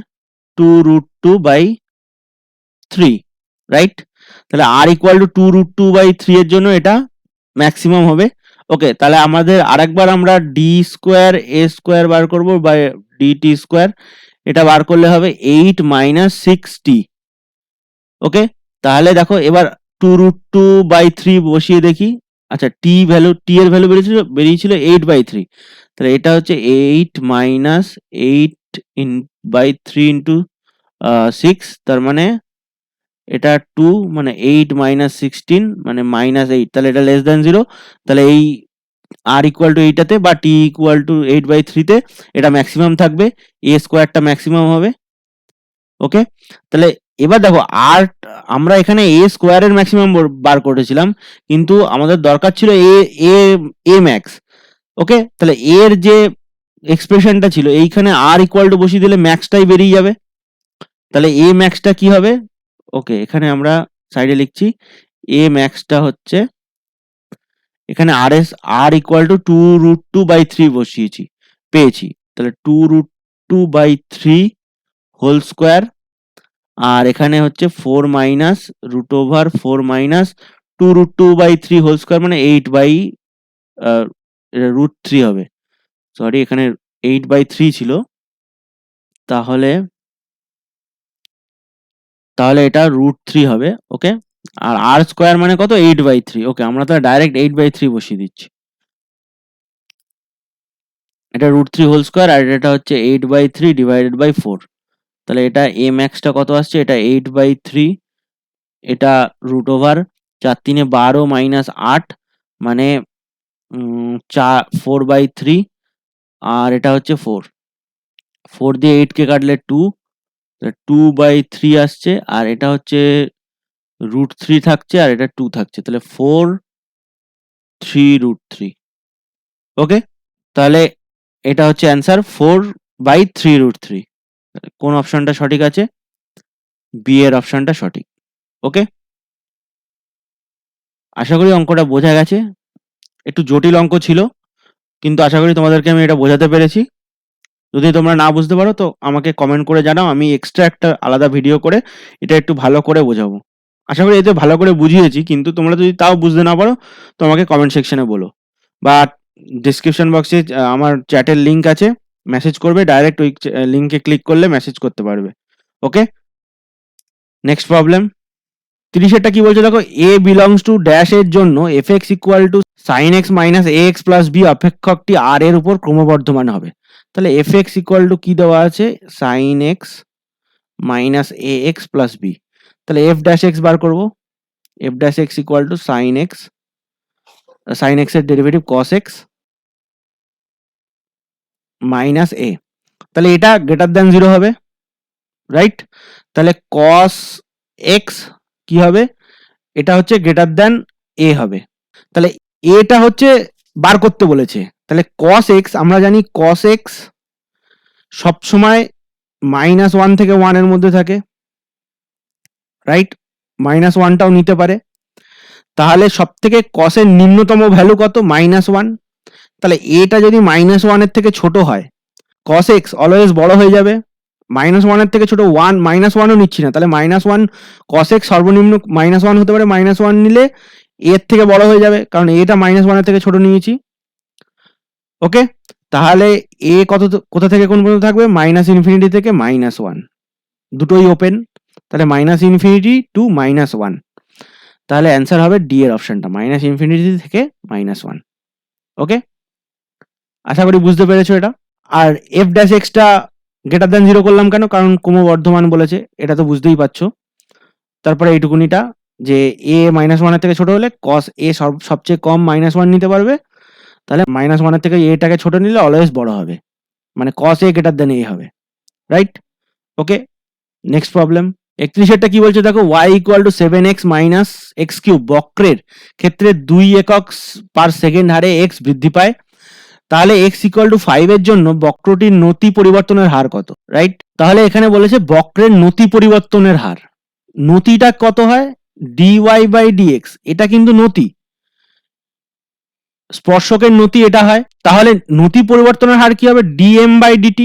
2√2/3, রাইট? তাহলে r equal to 2√2/3 এর জন্য এটা ম্যাক্সিমাম হবে। ওকে, তাহলে আমাদের আরেকবার আমরা ডি স্কোয়ার এ স্কোয়ার বার করবো বা ডিটি স্কোয়ার, এটা বার করলে হবে 8 minus 6t। ওকে, তাহলে দেখো এবার 2√2/3 বসিয়ে দেখি। আচ্ছা, টি এর ভ্যালু বেরিয়েছিল 8/3। তাহলে এটা হচ্ছে 8 minus 8/3 into 6, তার মানে এটা 2, মানে 8 minus 16 মানে -8, তাহলে এটা লেস দ্যান 0। তাহলে এই r equal to 8 তে বা t equal to 8/3 তে এটা ম্যাক্সিমাম থাকবে, a স্কোয়ারটা ম্যাক্সিমাম হবে। ওকে, তাহলে এবার দেখো আর আমরা এখানে এ স্কোয়ারের ম্যাক্সিমাম বার করেছিলাম, কিন্তু আমাদের দরকার ছিল এ এ এ ম্যাক্স। ওকে, তাহলে এর যে এক্সপ্রেশনটা ছিল এইখানে আর ইকুয়াল টু বসিয়ে দিলে ম্যাক্সটাই বেরিয়ে যাবে। তাহলে এ ম্যাক্সটা কি হবে, ওকে এখানে আমরা সাইডে লিখছি, এ ম্যাক্সটা হচ্ছে এখানে আর ইকুয়াল টু 2√2/3 বসিয়েছি, পেয়েছি। তাহলে 2√2/3 হোল স্কোয়ার, আর এখানে হচ্ছে 4 minus root over 4 minus 2√2/3 whole square, মানে 8/√3 হবে। সরি, এখানে 8/3 ছিল, তাহলে এটা √3 হবে। ওকে, আর আর স্কোয়ার মানে কত, 8/3। ওকে, আমরা তো ডাইরেক্ট 8/3 বসিয়ে দিচ্ছি, এটা √3 হোল স্কোয়ার আর এটা হচ্ছে 8/3 ডিভাইডেড বাই 4। তাহলে এটা এ ম্যাক্সটা কত আসছে, এটা 8/3, এটা রুট ওভার 4×3 = 12 মাইনাস 8 মানে 4/3, আর এটা হচ্ছে 4 দিয়ে 8 কে কাটলে 2, 2/3 আসছে, আর এটা হচ্ছে √3 থাকছে আর এটা 2 থাকছে, তাহলে 4/3√3। ওকে, তাহলে এটা হচ্ছে অ্যান্সার 4/3√3। কোন অপশনটা সঠিক আছে, বি এর অপশনটা সঠিক। ওকে, আশা করি অঙ্কটা বোঝা গেছে, একটু জটিল অঙ্ক ছিল, কিন্তু আশা করি তোমাদেরকে আমি এটা বোঝাতে পেরেছি। যদি তোমরা না বুঝতে পারো তো আমাকে কমেন্ট করে জানাও, আমি এক্সট্রা একটা আলাদা ভিডিও করে এটা একটু ভালো করে বোঝাবো। আশা করি এতে ভালো করে বুঝিয়েছি, কিন্তু তোমরা যদি তাও বুঝতে না পারো তো আমাকে কমেন্ট সেকশনে বলো, বা ডিসক্রিপশন বক্সে আমার চ্যাটের লিঙ্ক আছে, মেসেজ করবে, ডাইরেক্ট ওই লিঙ্কে ক্লিক করলে মেসেজ করতে পারবে। ওকে, নেক্সট প্রবলেম 30 কি বলছে দেখো, এ বিলংস টু ড্যাশ এর জন্য f x equal to sine x minus A x plus b অপেক্ষকটি আর এর উপর ক্রমবর্ধমান হবে। তাহলে এফ এক্স ইকুয়াল টু কি দেওয়া আছে, সাইন এক্স মাইনাস এ এক্স প্লাস বি। তাহলে এফ ড্যাশ এক্স বার করবো, F dash x equal to sine x এর derivative cos x minus A. তাহলে এটা গ্রেটার দ্যান 0 হবে, রাইট? তাহলে কস এক্স কি হবে, এটা হচ্ছে গ্রেটার দ্যান এ হবে। তাহলে এটা হচ্ছে বার করতে বলেছে, তাহলে cos x আমরা জানি cos x সবসময় -1 থেকে 1 এর মধ্যে থাকে, রাইট? -1টাও নিতে পারে। তাহলে সব থেকে cos এর নিম্নতম ভ্যালু কত, -1। তাহলে এটা যদি -1 এর থেকে ছোট হয় cos x অলওয়েজ বড় হয়ে যাবে, -1 এর থেকে ছোট, 1 -1ও নিচ্ছি না, তাহলে -1 cos x সর্বনিম্ন -1 হতে পারে, -1 নিলে এর থেকে বড় হয়ে যাবে, কারণ এটা -1 এর থেকে ছোট নিয়েছি। ওকে, তাহলে এ কোথা থেকে কোন পর্যন্ত থাকবে? -ইনফিনিটি থেকে -1, দুটোই ওপেন, তাহলে -ইনফিনিটি টু -1, তাহলে অ্যান্সার হবে ডি এর অপশনটা, ইনফিনিটি থেকে -1। ওকে, আশা করি বুঝতে পেরেছো এটা। আর এফ ড্যাশ এক্সটা গ্রেটার দ্যান 0 করলাম কেন? কারণ ক্রমবর্ধমান বলেছে, এটা তো বুঝতেই পারছো। তারপরে এইটুকুনিটা যে এ -1 এর থেকে ছোট হলে cos এ সবচেয়ে কম -1 নিতে পারবে, তাহলে -1 এর থেকে এটাকে ছোট নিলে অলওয়েজ বড় হবে, মানে cos A greater than a হবে, রাইট? ওকে, নেক্সট প্রবলেম 31 কি বলছে দেখো, y = 7x - x³ বক্রের ক্ষেত্রে 2 একক পার সেকেন্ড হারে x বৃদ্ধি পায়, তাহলে x = 5 এর জন্য বক্রটির নতি পরিবর্তনের হার কত? রাইট, তাহলে এখানে বলেছে বক্রের নতি পরিবর্তনের হার। নতিটা কত হয়? dy/dx, এটা কিন্তু নতি, স্পর্শকের নতি এটা হয়, তাহলে নতি পরিবর্তনের হার কি হবে? dm/dt,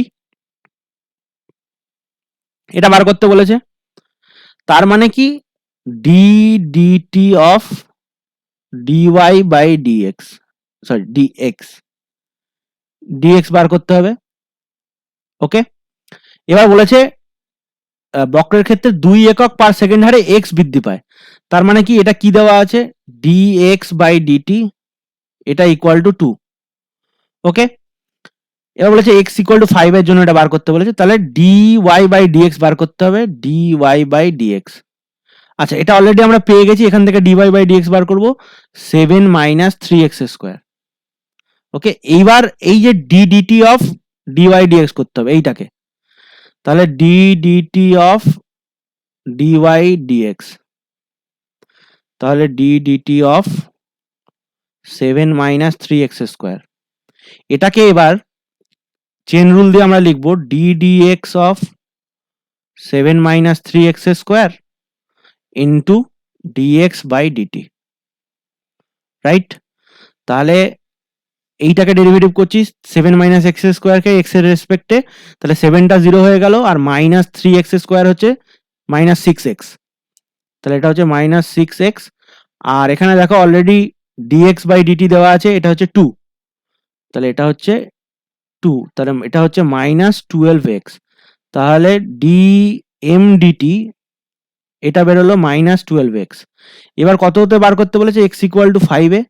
এটা বার করতে বলেছে। তার মানে কি ddt of dy/dx, sorry dx বার করতে হবে। ওকে, এবার বলেছে বক্রের ক্ষেত্রে 2 একক পার সেকেন্ড হারে x বৃদ্ধি পায়, তার মানে কি এটা কি দেওয়া আছে? dx/dt, এটা ইকুয়াল টু 2। ওকে, এবার বলেছে x = 5 এর জন্য এটা বার করতে বলেছে, তাহলে dy/dx বার করতে হবে, dy/dx। আচ্ছা, এটা অলরেডি আমরা পেয়ে গেছি, এখান থেকে dy/dx বার করব, 7 - 3x²। ওকে, এইবার এই যে ddt অফ dy/dx করতে হবে এইটাকে, তাহলে ddt অফ dy/dx, তাহলে ddt অফ 7 - 3x², এটাকে এবার চেন রুল দিয়ে আমরা লিখব ddx of 7 - 3x² into dx/dt, right? তাহলে এইটাকে ডেরিভেটিভ করছি 7 - x² কে x এর রেসপেক্টে, তাহলে 7টা 0 হয়ে গেল, আর -3x² হচ্ছে -6x, তাহলে এটা হচ্ছে -6x, আর এখানে দেখো অলরেডি dx/dt দেওয়া আছে, এটা হচ্ছে 2, তাহলে এটা হচ্ছে 2, তাহলে এটা হচ্ছে -12x, তাহলে dmdt এটা বেরোলো -12x। এবার কত হতে বার করতে বলেছে? x = 5 এ,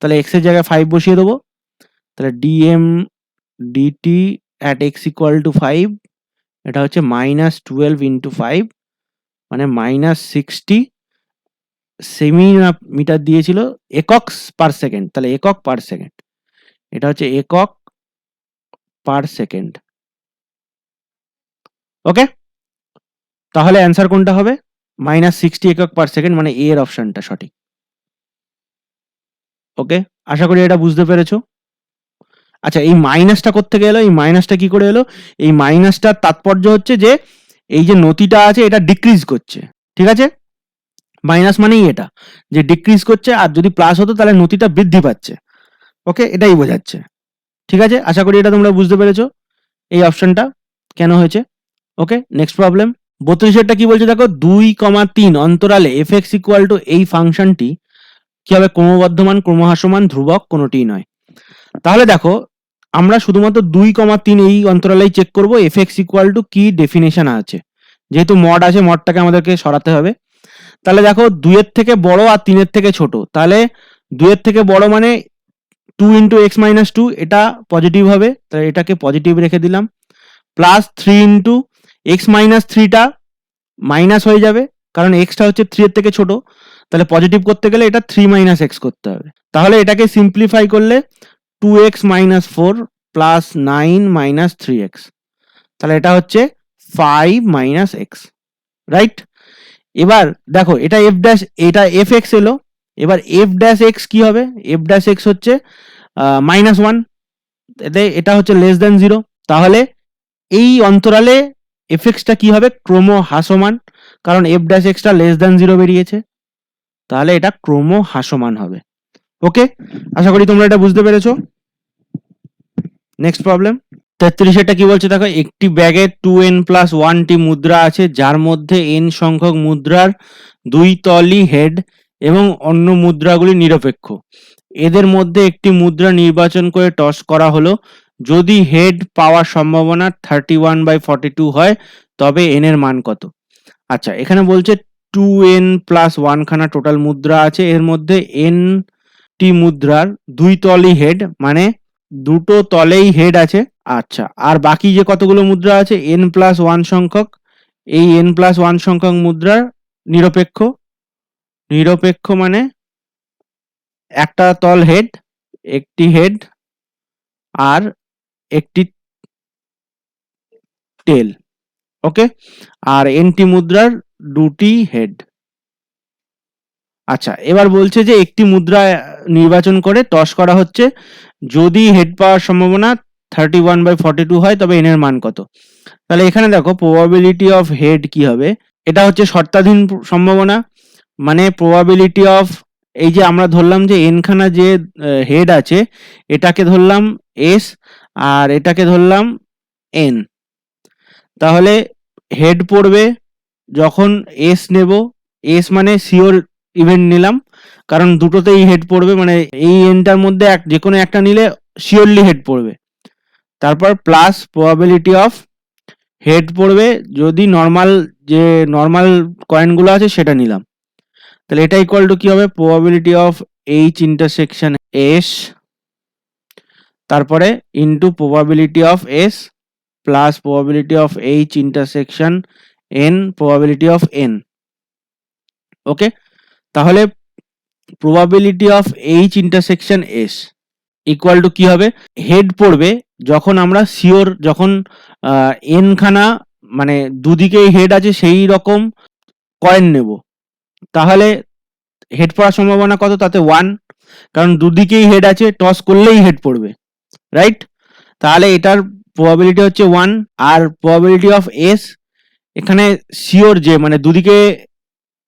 তাহলে x এর জায়গায় 5 বসিয়ে দেবো, তাহলে dm/dt at x = 5, এটা হচ্ছে -12 × 5, মানে -60 সেমিমিটার দিয়েছিল, একক পার সেকেন্ড, তাহলে একক পার সেকেন্ড, এটা হচ্ছে একক পার সেকেন্ড। ওকে, তাহলে অ্যান্সার কোনটা হবে? -60 একক পার সেকেন্ড, মানে এ এর অপশনটা সঠিক। ওকে, আশা করি এটা বুঝতে পেরেছো। আচ্ছা, এই মাইনাসটা কোত্থেকে এলো? এই মাইনাসটা কি করে এলো? এই মাইনাসটার তাৎপর্য হচ্ছে যে এই যে নতিটা আছে এটা ডিক্রিজ করছে, ঠিক আছে? মাইনাস মানেই এটা যে ডিক্রিজ করছে, আর যদি প্লাস হতো তাহলে নতিটা বৃদ্ধি পাচ্ছে। ওকে, এটাই বোঝাচ্ছে, ঠিক আছে? আশা করি এটা তোমরা বুঝতে পেরেছো এই অপশনটা কেন হয়েছে। ওকে, নেক্সট প্রবলেম 32 কি বলছে দেখো, 2,3 অন্তরালে fx = এই ফাংশনটি কি হবে? ক্রমবর্ধমান, ক্রমহ্রাসমান, ধ্রুবক, কোনোটিই নয়। তাহলে দেখো, আমরা শুধুমাত্র 2,3 এই অন্তরালেই চেক করব fx = কি ডেফিনেশন আছে, যেহেতু মড আছে মডটাকে আমাদেরকে সরাতে হবে। তাহলে দেখো 2 এর থেকে বড় আর 3 এর থেকে ছোট, তাহলে 2 এর থেকে বড় মানে 2 × x - 2, এটা পজিটিভ হবে, তাহলে এটাকে পজিটিভ রেখে দিলাম, প্লাস 3 × x - 3টা মাইনাস হয়ে যাবে, কারণ এক্সটা হচ্ছে 3 এর থেকে ছোট, তাহলে পজিটিভ করতে গেলে এটা 3 - x করতে হবে, তাহলে এটাকে সিম্পলিফাই করলে 2x - 4 প্লাস 9 - 3x, তাহলে এটা হচ্ছে 5 - x, রাইট? এবার দেখো এটা এটা fx এলো, এবার f' কি হবে? f' হচ্ছে -1, এটা হচ্ছে লেস দ্যান 0, তাহলে এই অন্তরালে fxটা কি হবে? ক্রমহ্রাসমান, কারণ f'টা লেস দ্যান 0 বেরিয়েছে, তাহলে এটা ক্রমহ্রাসমান হবে। ওকে, আশা করি তোমরা এটা বুঝতে পেরেছো। নেক্সট প্রবলেম 33 কি বলছে দেখো, একটি ব্যাগে 2n+1টি মুদ্রা আছে যার মধ্যে n সংখ্যক মুদ্রার দুই তলই হেড এবং অন্য মুদ্রাগুলি নিরপেক্ষ। এদের মধ্যে একটি মুদ্রা নির্বাচন করে টস করা হলো। যদি হেড পাওয়ার সম্ভাবনা 31/42 হয় তবে n এর মান কত? আচ্ছা, এখানে বলছে 2n+1 খানা টোটাল মুদ্রা আছে, এর মধ্যে n টি মুদ্রার দুই তলই হেড, মানে দুটো তলেই হেড আছে। আচ্ছা, আর বাকি যে কতগুলো মুদ্রা আছে n+1 সংখ্যক, এই n+1 সংখ্যক মুদ্রার নিরপেক্ষ। নিরপেক্ষ মানে একটা তল হেড, একটি হেড আর একটি টেল। ওকে, আর এনটি মুদ্রার দুটি হেড। আচ্ছা, এবার বলছে যে একটি মুদ্রা নির্বাচন করে টস করা হচ্ছে, যদি হেড পাওয়ার সম্ভাবনা 31/42 হয় তবে এন এর মান কত? তাহলে এখানে দেখো প্রবাবিলিটি অফ হেড কি হবে, এটা হচ্ছে শর্তাধীন সম্ভাবনা, মানে প্রবাবিলিটি অফ, এই যে আমরা ধরলাম যে এন খানা যে হেড আছে এটাকে ধরলাম এস আর এটাকে ধরলাম এন। তাহলে হেড পড়বে যখন এস নেব, এস মানে শিওর ইভেন্ট নিলাম, কারণ দুটোতেই হেড পড়বে, মানে এই এনটার মধ্যে যে কোনো একটা নিলে শিওরলি হেড পড়বে। তারপর প্লাস প্রবাবিলিটি অফ হেড পড়বে যদি যে নর্মাল কয়েনগুলো আছে সেটা নিলাম। তাহলে এটা ইকুয়াল টু কি হবে, probability of H intersection S, তারপরে into probability of S plus probability of H intersection N probability of N. Okay, তাহলে probability of H intersection S equal to কি হবে, হেড পড়বে যখন আমরা শিওর, যখন এন খানা মানে দুদিকেই হেড আছে সেই রকম কয়েন নেব, তাহলে হেড পড়ার সম্ভাবনা কত, তাতে 1, কারণ দুদিকেই হেড আছে, টস করলেই হেড পড়বে, রাইট? তাহলে এটার প্রবাবিলিটি হচ্ছে 1। আর প্রবাবিলিটি অফ এস, এখানে শিওর যে মানে দুদিকে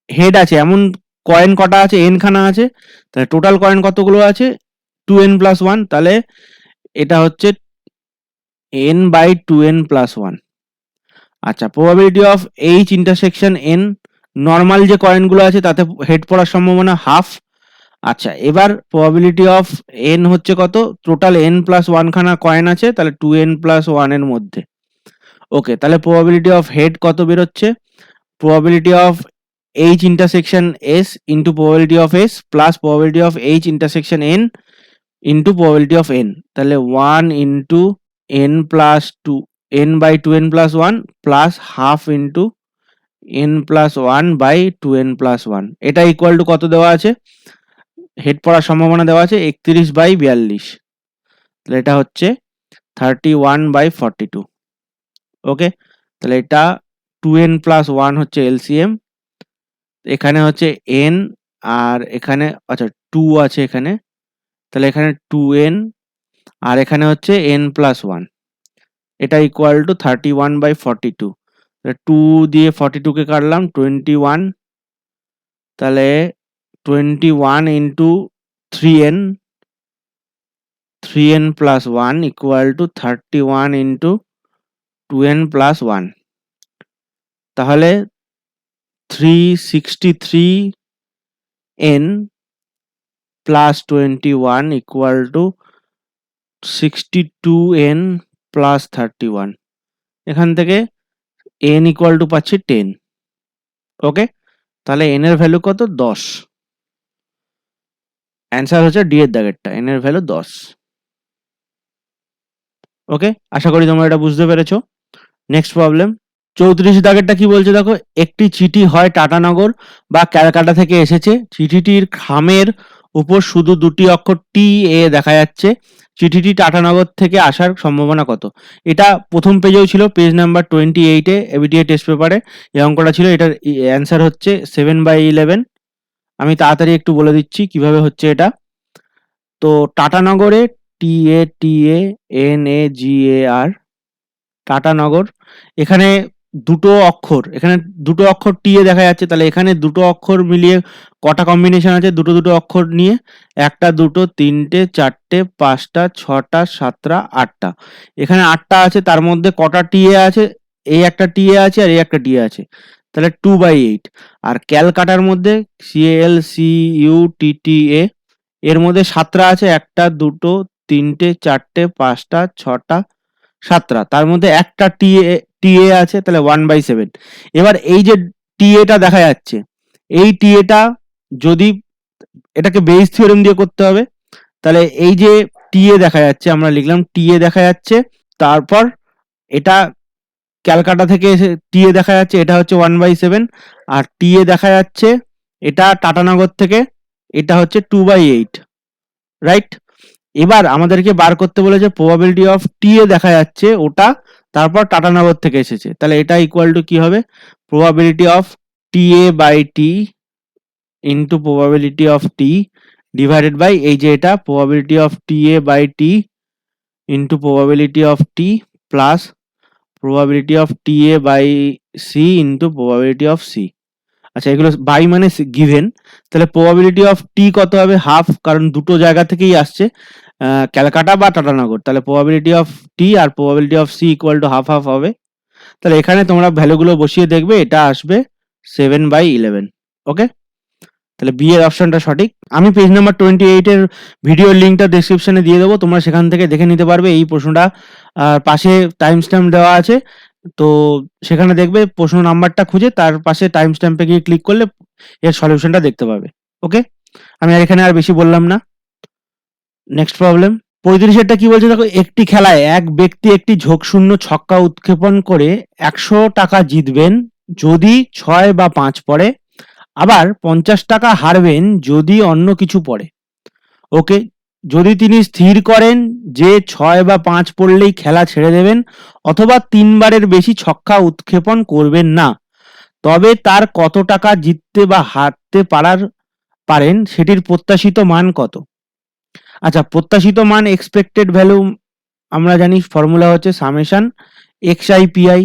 হেড আছে এমন কয়েন কটা আছে, এন খানা আছে, তাহলে টোটাল কয়েন কতগুলো আছে 2n+1, তাহলে এটা হচ্ছে n/2n+1। আচ্ছা, probability of H intersection N, normal যে কয়েনগুলো আছে তাতে হেড পড়ার সম্ভাবনা হাফ। আচ্ছা, এবার প্রবাবিলিটি অফ এন হচ্ছে কত, টোটাল n+1 খানা কয়েন আছে, তাহলে 2n+1 এর মধ্যে। ওকে, তাহলে প্রবাবিলিটি অফ হেড কত বেরোচ্ছে, probability of H intersection S into probability of S plus probability of H intersection N into probability of N, তাহলে 1 into n+2 n/2n+1 plus half into n+1/2n+1, এটা equal to কত দেওয়া আছে, head পড়ার সম্ভাবনা দেওয়া আছে 31/42, তাহলে এটা হচ্ছে 31/42। ওকে, তাহলে এটা 2n+1 হচ্ছে এলসিএম, এখানে হচ্ছে n আর এখানে আচ্ছা 2 আছে এখানে, তাহলে এখানে 2n আর এখানে হচ্ছে n+1, এটা ইকুয়াল টু 31/42। 2 দিয়ে 42 কে কাটলাম 21, তাহলে 21 into 3n, 3n+1 equal to 31 into 2n+1, তাহলে 363n plus 21 equal to 62n plus 31, এখান থেকে n ইকুয়াল টু পাচ্ছি 10। ওকে, তাহলে n এর ভ্যালু কত, 10। অ্যান্সার হচ্ছে ডি এর দাগেরটা, n এর ভ্যালু 10। ওকে, আশা করি তোমরা এটা বুঝতে পেরেছো। নেক্সট প্রবলেম 34 দাগেরটা কি বলছে দেখো, একটি চিঠি হয় টাটানগর বা ক্যালকাটা থেকে এসেছে, চিঠিটির খামের উপর শুধু দুটি অক্ষর টি এ দেখা যাচ্ছে, চিঠিটি টাটানগর থেকে আসার সম্ভাবনা কত? এটা প্রথম পেজেও ছিল, পেজ নাম্বার 28-এ এবিটিএ টেস্ট পেপারে এই অঙ্কটা ছিল। এটার অ্যান্সার হচ্ছে 7/11। আমি তাড়াতাড়ি একটু বলে দিচ্ছি কিভাবে হচ্ছে এটা। তো টাটানগরে TATANAGAR, টাটানগর, এখানে দুটো অক্ষর, এখানে দুটো অক্ষর টি এ দেখা যাচ্ছে, তাহলে এখানে দুটো অক্ষর মিলিয়ে কটা কম্বিনেশন আছে দুটো দুটো অক্ষর নিয়ে? একটা, দুটো, তিনটে, চারটে, পাঁচটা, ছটা, সাতটা, আটটা। এখানে আটটা আছে, তার মধ্যে কটা টি এ আছে? এই একটা টি এ আছে আর এই একটা টি এ আছে, তাহলে 2/8। আর ক্যালকাটার মধ্যে CALCUTTA এর মধ্যে সাতটা আছে, একটা, দুটো, তিনটে, চারটে, পাঁচটা, ছটা, সাতটা, তার মধ্যে একটা টিএ আছে, তাহলে 1/7। এবার এই যে টিএটা দেখা যাচ্ছে, এই টিএটা যদি, এটাকে বেইস থিওরেম দিয়ে করতে হবে, তাহলে এই যে টিএ দেখা যাচ্ছে, আমরা লিখলাম টিএ দেখা যাচ্ছে, তারপর এটা ক্যালকাটা থেকে এসে টিএ দেখা যাচ্ছে, এটা হচ্ছে 1/7। আর টিএ দেখা যাচ্ছে এটা টাটানগর থেকে, এটা হচ্ছে 2/8, রাইট? এবার আমাদেরকে বার করতে বলেছে প্রবাবিলিটি অফ টি এ দেখা যাচ্ছে ওটা, তারপর টাটানগর থেকে এসেছে, তাহলে এটা ইকুয়াল টু কি হবে? Probability of T A by T into probability of T divided by এই যে এটা probability of T A by T into probability of T plus probability of T A by C into probability of C. আচ্ছা, এগুলো by মানে given, তাহলে probability of টি কত হবে? Half, কারণ দুটো জায়গা থেকেই আসছে, ক্যালকাটা বা টাটানগর, তাহলে প্রবাবিলিটি অফ টি আর probability of C equal to half half হবে। তাহলে এখানে তোমরা ভ্যালুগুলো বসিয়ে দেখবে, এটা আসবে 7/11। ওকে, তাহলে বি এর অপশনটা সঠিক। আমি পেজ নাম্বার 28 এর ভিডিওর লিঙ্কটা ডেসক্রিপশনে দিয়ে দেবো, তোমরা সেখান থেকে দেখে নিতে পারবে এই প্রশ্নটা। পাশে টাইম স্ট্যাম্প দেওয়া আছে, তো সেখানে দেখবে প্রশ্ন নাম্বারটা খুঁজে তার পাশে টাইম স্ট্যাম্পে গিয়ে ক্লিক করলে এর সলিউশনটা দেখতে পাবে। ওকে, আমি আর এখানে আর বেশি বললাম না। নেক্সট প্রবলেম 35-এরটা কি বলছে দেখো, একটি খেলায় এক ব্যক্তি একটি ঝোঁকশূন্য ছক্কা উৎক্ষেপণ করে 100 টাকা জিতবেন যদি 6 বা 5 পড়ে, আবার 50 টাকা হারবেন যদি অন্য কিছু পড়ে। ওকে, যদি তিনি স্থির করেন যে 6 বা 5 পড়লেই খেলা ছেড়ে দেবেন অথবা 3 বারের বেশি ছক্কা উৎক্ষেপণ করবেন না, তবে তার কত টাকা জিততে বা হারতে পারেন সেটির প্রত্যাশিত মান কত? আচ্ছা, প্রত্যাশিত মান এক্সপেক্টেড ভ্যালু আমরা জানি ফর্মুলা হচ্ছে সামেশন xi/pi।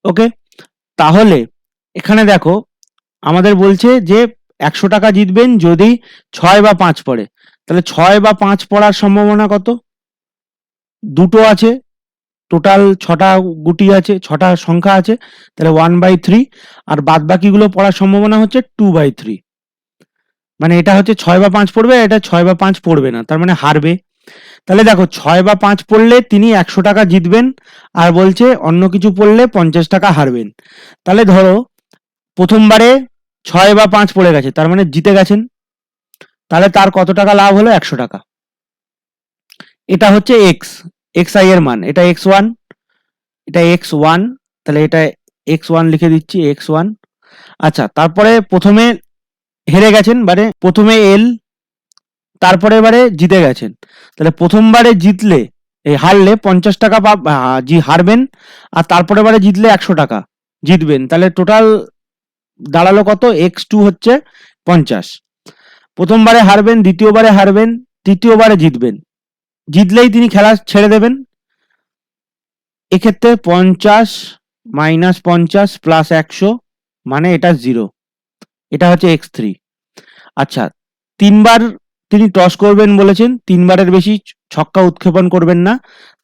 ওকে, তাহলে এখানে দেখো আমাদের বলছে যে 100 টাকা জিতবেন যদি 6 বা 5 পড়ে, তাহলে 6 বা 5 পড়ার সম্ভাবনা কত? দুটো আছে, টোটাল 6টা গুটি আছে, 6টা সংখ্যা আছে, তাহলে 1/3। আর বাদ বাকিগুলো পড়ার সম্ভাবনা হচ্ছে 2/3। মানে এটা হচ্ছে 6 বা 5 পড়বে, এটা 6 বা 5 পড়বে না, তার মানে হারবে। তাহলে দেখো 6 বা 5 পড়লে তিনি 100 টাকা জিতবেন, আর বলছে অন্য কিছু পড়লে 50 টাকা হারবেন। তাহলে ধরো প্রথমবারে 6 বা 5 পড়ে গেছে, তার মানে জিতে গেছেন, তাহলে তার কত টাকা লাভ হলো? 100 টাকা। এটা হচ্ছে xi এর মান, এটা x1, এটা x1, তাহলে এটা x1 লিখে দিচ্ছি, x1। আচ্ছা, তারপরে প্রথমে হেরে গেছেন, মানে প্রথমে এল, তারপরে এবারে জিতে গেছেন, তাহলে প্রথমবারে জিতলে হারলে 50 টাকা হারবেন, আর তারপরে বারে জিতলে 100 টাকা জিতবেন, তাহলে টোটাল দাঁড়ালো কত? x2 হচ্ছে 50। প্রথমবারে হারবেন, দ্বিতীয়বারে হারবেন, তৃতীয়বারে জিতবেন, জিতলেই তিনি খেলা ছেড়ে দেবেন। এক্ষেত্রে 50 মাইনাস 50 প্লাস 100 মানে এটা 0, এটা হচ্ছে x3। আচ্ছা, 3 বার তিনি টস করবেন বলেছেন, 3 বারের বেশি ছক্কা উৎক্ষেপণ করবেন না,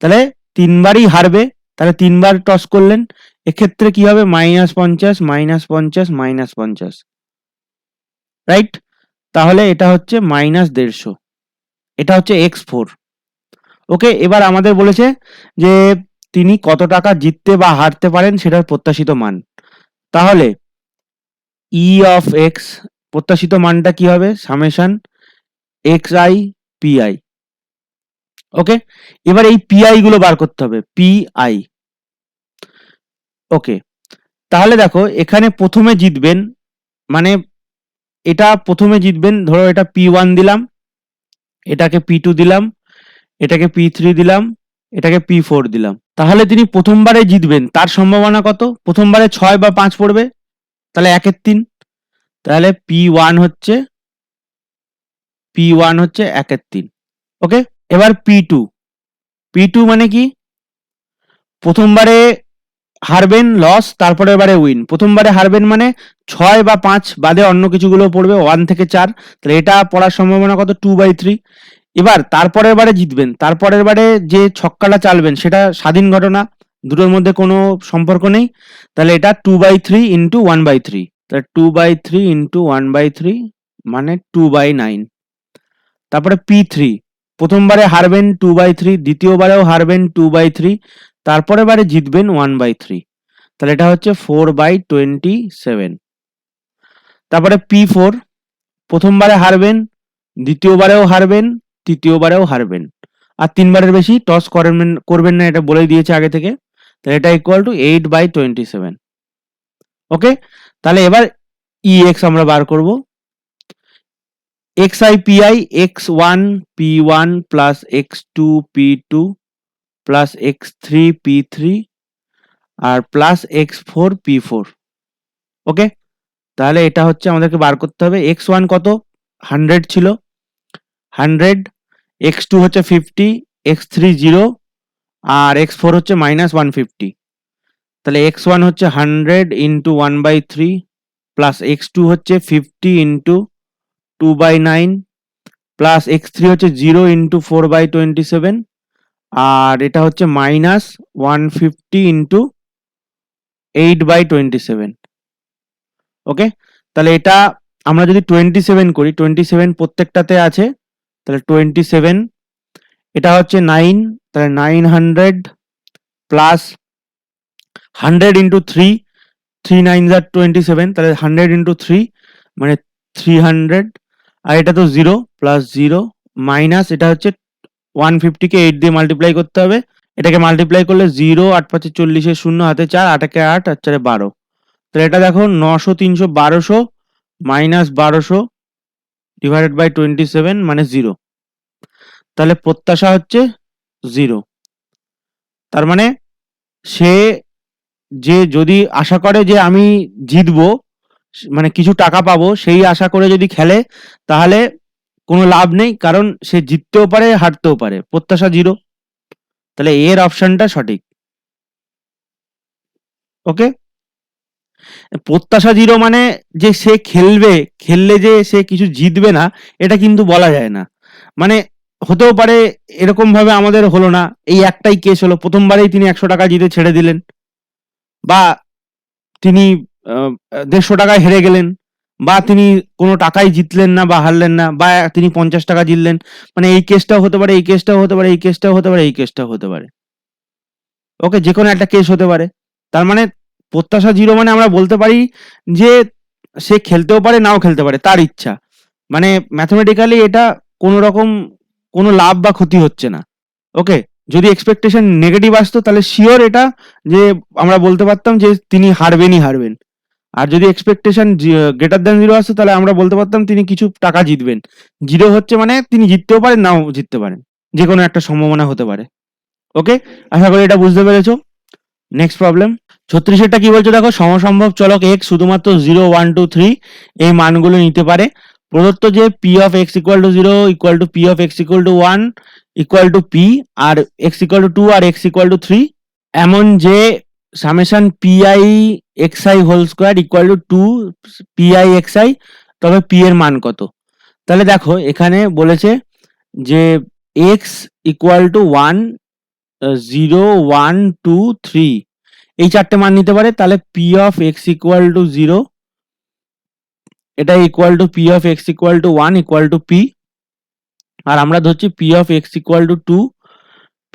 তাহলে 3 বারই হারবে, তাহলে 3 বার টস করলেন, এক্ষেত্রে কি হবে? -50 -50 -50, রাইট? তাহলে এটা হচ্ছে -150, এটা হচ্ছে x4। ওকে, এবার আমাদের বলেছে যে তিনি কত টাকা জিততে বা হারতে পারেন সেটার প্রত্যাশিত মান। তাহলে ই অফ এক্স প্রত্যাশিত মানটা কি হবে? Summation xi/pi। ওকে, এবার এই পিআই গুলো বার করতে হবে, পিআই। ওকে, তাহলে দেখো এখানে প্রথমে জিতবেন, মানে এটা প্রথমে জিতবেন, ধরো এটা P1 দিলাম, এটাকে P2 দিলাম, এটাকে P3 দিলাম, এটাকে P4 দিলাম, তাহলে তিনি প্রথমবারে জিতবেন তার সম্ভাবনা কত? প্রথমবারে 6 বা 5 পড়বে, তাহলে 1/3, তাহলে P1 হচ্ছে 1/3। ওকে, এবার P2 মানে কি? প্রথমবারে হারবেন লস, তারপরের বারে উইন। প্রথমবারে হারবেন মানে 6 বা 5 বাদে অন্য কিছুগুলো পড়বে 1 থেকে 4, তাহলে এটা পড়ার সম্ভাবনা কত 2/3। এবার তারপরের বারে জিতবেন, তারপরের বারে যে ছক্কাটা চালবেন সেটা স্বাধীন ঘটনা, দুটোর মধ্যে কোনো সম্পর্ক নেই, তাহলে এটা 2/3 ইন্টু 1/3, তাহলে 2/3 ইন্টু 1/3 মানে 2/9। তারপরে P3, প্রথমবারে হারবেন 2/3, দ্বিতীয়বারেও হারবেন 2/3, তারপরে বারে জিতবেন 1/3, তাহলে এটা হচ্ছে 4/27। তারপরে P4, প্রথমবারে হারবেন, দ্বিতীয়বারেও হারবেন, তৃতীয়বারেও হারবেন, আর 3বারের বেশি টস করবেন না, এটা বলে দিয়েছে আগে থেকে, তাহলে এটা ইকুয়াল টু 8/27। ওকে, তাহলে এবার EX আমরা বার করব। XI PI X1 P1 plus X2 P2 plus X3 P3 আর প্লাস X4 P4। ওকে, তাহলে এটা হচ্ছে আমাদেরকে বার করতে হবে। X1 কত 100 ছিল, 100, X2 হচ্ছে 50, X3 0 আর X4 হচ্ছে -150, তাহলে X1 হচ্ছে 100 ইন্টু 1/3 প্লাস X2 হচ্ছে 50 ইন্টু 2/9 প্লাস X3 হচ্ছে 0 ইন্টু 4/27 আর এটা হচ্ছে -150 ইন্টু 8/27। ওকে, তাহলে এটা আমরা যদি 27 করি, 27 প্রত্যেকটাতে আছে, তাহলে 27, এটা হচ্ছে 9, তাহলে 900 প্লাস 100 ইন্টু 3, 3 9 are 27, তাহলে 100 ইন্টু 3 মানে 300, আর এটা তো 0 প্লাস 0 মাইনাস এটা হচ্ছে 150 কে 8 দিয়ে মাল্টিপ্লাই করতে হবে, এটাকে মাল্টিপ্লাই করলে 0, 8 5 40, 0 হাতে 4, 8 কে 8 আর 4 12, তাহলে এটা দেখো 900 300 1200 মাইনাস 1200 ডিভাইডেড বাই 27 মানে 0, তাহলে প্রত্যাশা হচ্ছে 0। তার মানে সে যে যদি আশা করে যে আমি জিতবো, মানে কিছু টাকা পাবো, সেই আশা করে যদি খেলে তাহলে কোনো লাভ নেই, কারণ সে জিততেও পারে হারতেও পারে, প্রত্যাশা 0, তাহলে এর অপশনটা সঠিক। ওকে, প্রত্যাশা 0 মানে যে সে খেললে যে সে কিছু জিতবে না, এটা কিন্তু বলা যায় না। মানে হতেও পারে এরকম ভাবে আমাদের হলো না, এই একটাই কেস হলো, প্রথমবারেই তিনি 100 টাকা জিতে ছেড়ে দিলেন, বা তিনি 150 টাকায় হেরে গেলেন, বা তিনি কোনো টাকাই জিতলেন না বা হারলেন না, বা তিনি 50 টাকা জিতলেন, মানে এই কেসটাও হতে পারে, এই কেসটাও হতে পারে, এই কেসটাও হতে পারে, এই কেসটাও হতে পারে। ওকে, যে কোনো একটা কেস হতে পারে। তার মানে প্রত্যাশা 0 মানে আমরা বলতে পারি যে সে খেলতেও পারে নাও খেলতে পারে, তার ইচ্ছা, মানে ম্যাথমেটিক্যালি এটা কোনো রকম কোনো লাভ বা ক্ষতি হচ্ছে না। ওকে, যদি এক্সপেকটেশন নেগেটিভ আসতো তাহলে শিওর এটা যে আমরা বলতে পারতাম যে তিনি হারবেন, আর যদি এক্সপেকটেশন গ্রেটার দ্যান 0 আসতো তাহলে আমরা বলতে পারতাম তিনি কিছু টাকা জিতবেন। 0 হচ্ছে মানে তিনি জিততেও পারেন নাও জিততে পারেন, যে কোনো একটা সম্ভাবনা হতে পারে। ওকে, আশা করি এটা বুঝতে পেরেছো। নেক্সট প্রবলেম 36 কি বলছো দেখো, সমসম্ভব চলক x শুধুমাত্র 0 1 2 3 এই মানগুলো নিতে পারে। প্রদত্ত যে p of x equal to 0 equal to p of x equal to 1 equal to p আর x equal to 2 R x equal to 3, এমন যে summation pi xi whole square equal to 2 pi xi, তবে p এর মান কত? তাহলে দেখো এখানে বলেছে যে x ইকুয়াল টু 1 0 1 2 3 এই চারটে মান নিতে পারে, তাহলে p of x equal to 0, এটা equal to p of x equal to 1 equal to p, আর আমরা ধরছি p of x equal to 2,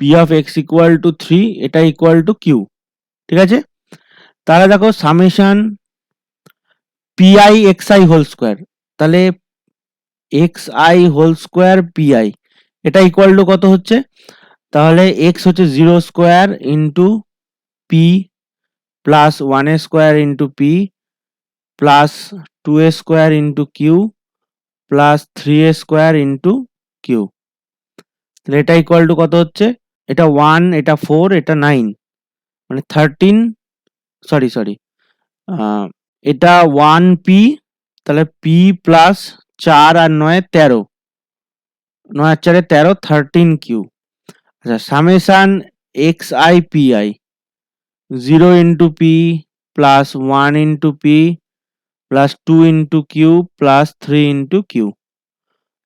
p of x equal to 3, এটা ইকুয়াল টু q। ঠিক আছে, তাহলে দেখো summation pi xi whole square, তাহলে xi হোল স্কয়ার pi, এটা ইকুয়াল টু কত হচ্ছে, তাহলে x হচ্ছে 0 square into p plus 1 square into p plus 2 square into q plus 3 square into q, তাহলে এটা ইকুয়াল টু কত হচ্ছে, এটা 1, এটা 4, এটা 9, মানে 13, সরি এটা 1p, তাহলে p প্লাস 4 আর 9 13, 9 আর 4 13 13q। আচ্ছা, summation xi pi, 0 into p plus 1 into p plus 2 into q plus 3 into q.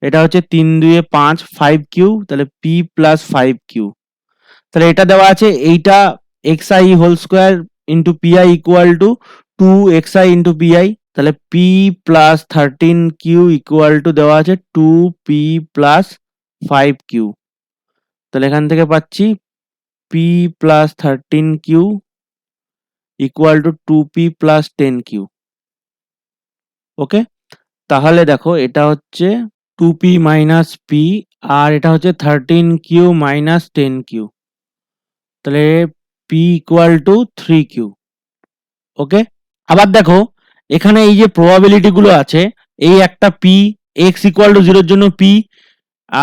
এটা হচ্ছে 3 2 5 5q, তাহলে p প্লাস 5q। তাহলে এটা দেওয়া আছে, এইটা xi whole square into p i equal to 2xi into p i. তাহলে p plus 13q equal to দেওয়া আছে 2p প্লাস 5q। তাহলে এখান থেকে পাচ্ছি p plus 13q equal two 2p plus 10q। ওকে, তাহলে দেখো এটা হচ্ছে 2p মাইনাস p আর এটা হচ্ছে 13q মাইনাস 10q। তাহলে p ইকুয়াল টু 3q। ওকে, আবার দেখো এখানে এই যে প্রবাবিলিটি গুলো আছে, এই একটা p, x ইকুয়াল টু 0 এর জন্য p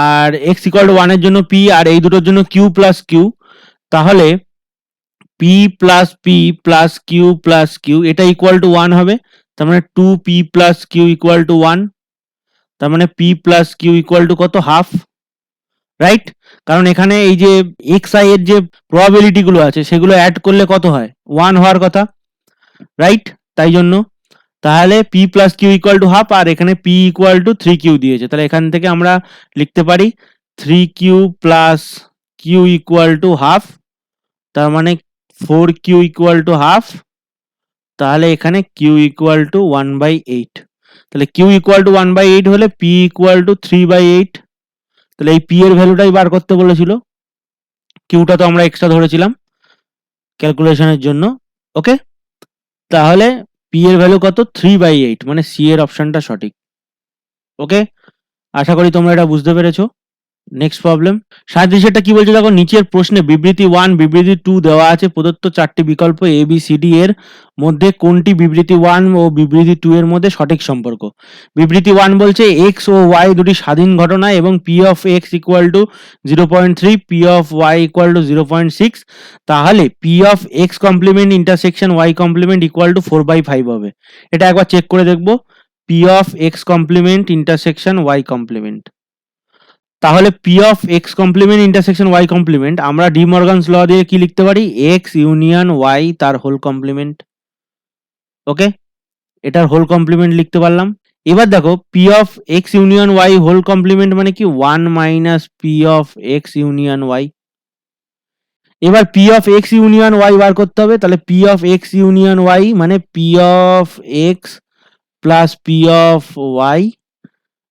আর x ইকুয়াল টু 1 এর জন্য p আর এই দুটোর জন্য q প্লাস q। তাহলে p plus p plus q plus q এটা ইকুয়াল টু 1 হবে। তার মানে 2p plus q equal to 1। তার মানে p plus q equal to কত? Half, right? কারণ এখানে এই যে xi এর যে প্রবাবিলিটি গুলো আছে সেগুলো অ্যাড করলে কত হয়? 1 হওয়ার কথা, রাইট? তাই জন্য তাহলে p plus q equal to half আর এখানে p ইকুয়াল টু 3q দিয়েছে। তাহলে এখান থেকে আমরা লিখতে পারি 3q plus q equal to half. তার মানে 4q ইকুয়াল টু হাফ। তাহলে এখানে q ইকুয়াল টু 1/8। তাহলে q ইকুয়াল টু 1/8 হলে p ইকুয়াল টু 3/8। তাহলে এই p এর ভ্যালুটাই বার করতে বলেছিল, কিউটা তো আমরা এক্সট্রা ধরেছিলাম ক্যালকুলেশনের জন্য। ওকে, তাহলে p এর ভ্যালু কত? 3/8, মানে c এর অপশনটা সঠিক। ওকে, আশা করি তোমরা এটা বুঝতে পেরেছো। নেক্সট প্রবলেম, সাদৃশ্যটা কি বলছে দেখো, নিচের প্রশ্নে বিবৃতি 1 বিবৃতি 2 দেওয়া আছে, প্রদত্ত চারটি বিকল্প এ বি সি ডি এর মধ্যে কোনটি বিবৃতি 1 ও বিবৃতি 2 এর মধ্যে সঠিক সম্পর্ক? বিবৃতি 1 বলছে x ও y দুটি স্বাধীন ঘটনা এবং p of x equal to 0.3, p of y equal to 0.6। তাহলে p of x complement intersection y complement equal to 4/5 হবে। এটা একবার চেক করে দেখবো, p of x complement intersection y complement. তাহলে p of x complement intersection y complement আমরা De Morgan's law দিয়ে কি লিখতে পারি? x ইউনিয়ন y তার হোল কমপ্লিমেন্ট। ওকে, এটার হোল কমপ্লিমেন্ট লিখতে পারলাম। এবার দেখো p of x union y whole complement মানে কি? 1 minus p of x union y। এবার p of x union y bar করতে হবে। তাহলে p of x union y মানে p of x plus p of y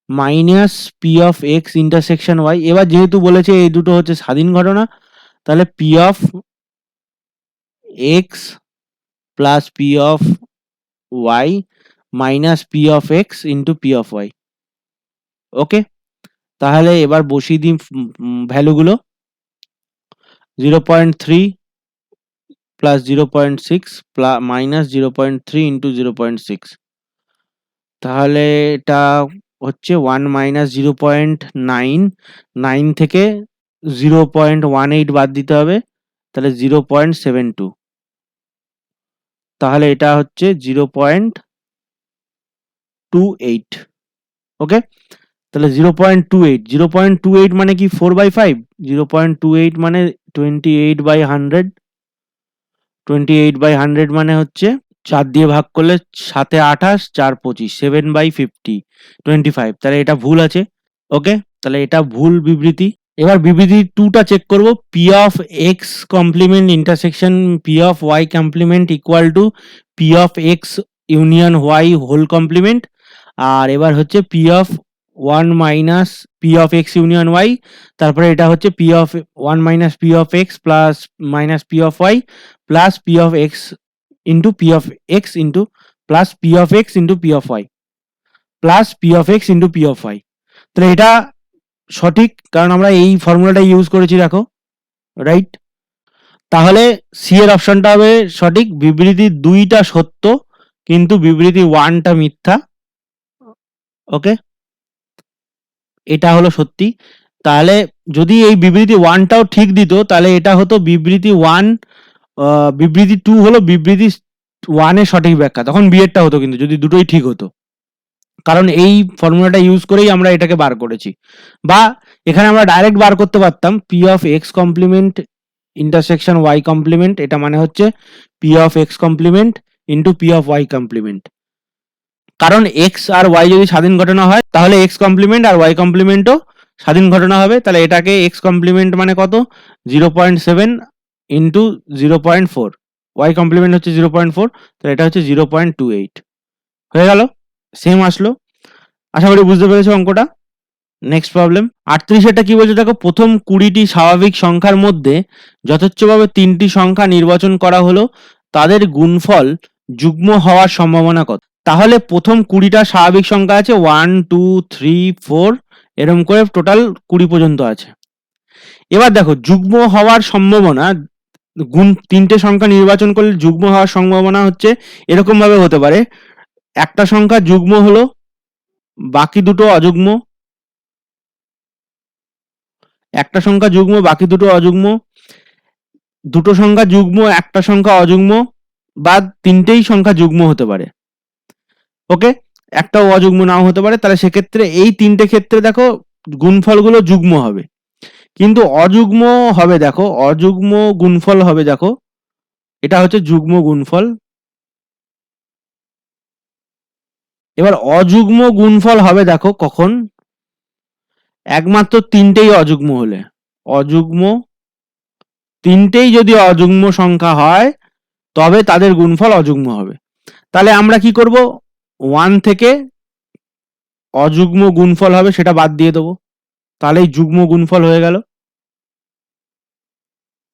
minus p of x intersection y. এবার যেহেতু বলেছে এই দুটো হচ্ছে স্বাধীন ঘটনা, তাহলে p of x plus p of y minus p of x into p of y. Okay, তাহলে এবার বসিয়ে দিই ভ্যালুগুলো। 0.3 প্লাস 0.6 প্লাস মাইনাস 0.3 ইন্টু 0.6। তাহলে এটা হচ্ছে 1 মাইনাস 0.9 থেকে 0.18 বাদ দিতে হবে, তাহলে 0.72। তাহলে এটা হচ্ছে 0.28। ওকে, তাহলে 0.28 মানে কি? 4/5। 0.28 মানে 28/100। 28/100 মানে হচ্ছে 4 দিয়ে ভাগ করলে 7 28 4 25 7/50 25। তাহলে এটা ভুল আছে। ওকে, তাহলে এটা ভুল বিবৃতি। এবার বিবৃতি 2টা চেক করব। p of x complement intersection p of y complement equal to p of x union y whole complement. আর এবার হচ্ছে p of 1 minus p of x union y, তারপরে এটা হচ্ছে p of 1 minus p of x plus minus p of y plus p of x into p of x into plus p of x into p of y plus p of x into p of y। তাহলে এটা সঠিক, কারণ আমরা এই ফর্মুলাটা use করেছি, দেখো, right? তাহলে সি এর অপশনটা হবে সঠিক। বিবৃতি 2টা সত্য কিন্তু বিবৃতি 1টা মিথ্যা। ওকে, এটা হলো সত্যি। তাহলে যদি এই বিবৃতি 1টাও ঠিক দিত তাহলে এটা হতো বিবৃতি 1, বিবৃতি 2 হলো বিবৃতি 1 এর সঠিক ব্যাখ্যা, তখন বি এরটা হতো কিন্তু যদি দুটোই ঠিক হতো, কারণ এই ফর্মুলাটা ইউজ করেই আমরা এটাকে বার করেছি। বা এখানে আমরা ডাইরেক্ট বার করতে পারতাম p of x complement intersection y complement, এটা মানে হচ্ছে p of x complement into p of y complement. কারণ এক্স আর ওয়াই যদি স্বাধীন ঘটনা হয় তাহলে এক্স কমপ্লিমেন্ট আর ওয়াই কমপ্লিমেন্টও স্বাধীন ঘটনা হবে। তাহলে এটাকে এক্স কমপ্লিমেন্ট মানে কত, 0.7 ইন্টু 0.4, ওয়াই কমপ্লিমেন্ট হচ্ছে 0.4, তাহলে এটা হচ্ছে 0.28 হয়ে গেল। সেম আসলো, আশা করি বুঝতে পেরেছো অঙ্কটা। নেক্সট প্রবলেম 38, এটা কি বলছে দেখো, প্রথম 20টি স্বাভাবিক সংখ্যার মধ্যে যথেচ্ছভাবে 3টি সংখ্যা নির্বাচন করা হলো, তাদের গুণফল যুগ্ম হওয়ার সম্ভাবনা কত? তাহলে প্রথম 20টা স্বাভাবিক সংখ্যা আছে, 1 2 3 4 এরকম করে টোটাল 20 পর্যন্ত আছে। এবার দেখো যুগ্ম হওয়ার সম্ভাবনা, তিনটে সংখ্যা নির্বাচন করলে যুগ্ম হওয়ার সম্ভাবনা হচ্ছে এরকম ভাবে হতে পারে, একটা সংখ্যা যুগ্ম হলো, বাকি দুটো অযুগ্ম, একটা সংখ্যা যুগ্ম বাকি দুটো অযুগ্ম, দুটো সংখ্যা যুগ্ম একটা সংখ্যা অযুগ্ম, বা তিনটেই সংখ্যা যুগ্ম হতে পারে। ওকে, একটাও অযুগ্ম নাও হতে পারে। তাহলে সেক্ষেত্রে এই তিনটে ক্ষেত্রে দেখো গুণফলগুলো যুগ্ম হবে, কিন্তু অযুগ্ম হবে, দেখো অযুগ্ম গুণফল হবে, দেখো এটা হচ্ছে যুগ্ম গুণফল। এবার অযুগ্ম গুণফল হবে দেখো কখন, একমাত্র তিনটেই অযুগ্ম হলে, অযুগ্ম তিনটেই যদি অযুগ্ম সংখ্যা হয় তবে তাদের গুণফল অযুগ্ম হবে। তাহলে আমরা কি করব, 1 থেকে অযুগ্ম গুণফল হবে সেটা বাদ দিয়ে দেবো, তাহলেই যুগ্ম গুণফল হয়ে গেল।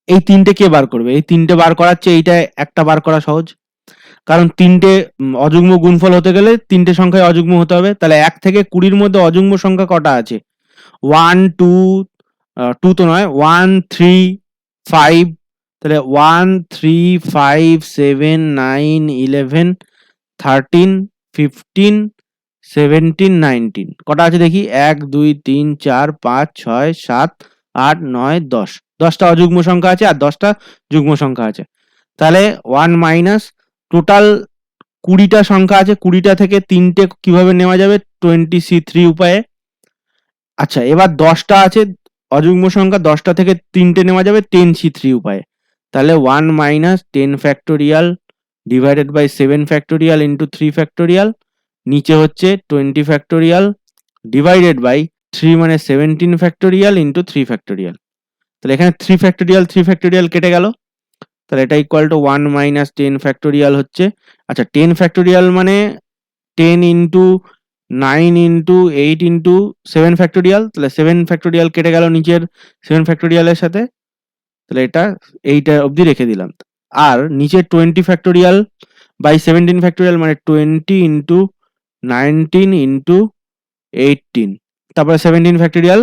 এই তিনটে কে বার করবে, এই তিনটে বার করার চেয়ে এইটা একটা বার করা সহজ, কারণ তিনটে অযুগ্ম গুণফল হতে গেলে তিনটে সংখ্যায় অযুগ্ম হতে হবে। তাহলে 1 থেকে 20-র মধ্যে অযুগ্ম সংখ্যা কটা আছে, 1 2, 2 তো নয়, 1 3 5, তাহলে 1 3 5 7 9 11 13 15 17 19 কটা আছে দেখি, 1 2 3 4 5 6 7 8 9 10, 10টা অযুগ্ম সংখ্যা আছে আর 10টা যুগ্ম সংখ্যা আছে। তাহলে 1 মাইনাস টোটাল 20টা সংখ্যা আছে, 20টা থেকে তিনটে কিভাবে নেওয়া যাবে, 20C3 উপায়ে। আচ্ছা, এবার 10টা আছে অযুগ্ম সংখ্যা, 10টা থেকে তিনটে নেওয়া যাবে 10C3 উপায়ে। তাহলে 1 minus 10 factorial divided by 7 factorial into 3 factorial, নিচে হচ্ছে 20 ফ্যাক্টোরিয়াল ডিভাইডেড বাই 3 মানে 17 ফ্যাক্টোরিয়াল ইন্টু 3 ফ্যাক্টোরিয়াল। তাহলে এখানে 3 ফ্যাক্টোরিয়াল কেটে গেল, তাহলে এটা ইকুয়াল টু 1 মাইনাস 10 ফ্যাক্টোরিয়াল হচ্ছে, আচ্ছা 10 ফ্যাক্টোরিয়াল মানে 10 ইন্টু 9 ইন্টু 8 ইন্টু 7 ফ্যাক্টোরিয়াল, তাহলে 7 ফ্যাক্টোরিয়াল কেটে গেল নিচের 7 ফ্যাক্টোরিয়ালের সাথে, তাহলে এটা এইটা অবধি রেখে দিলাম। আর নিচে 20 ফ্যাক্টোরিয়াল বাই 17 ফ্যাক্টোরিয়াল মানে 20 ইন্টু 19 ইন্টু 18, তারপরে 17 ফ্যাক্টোরিয়াল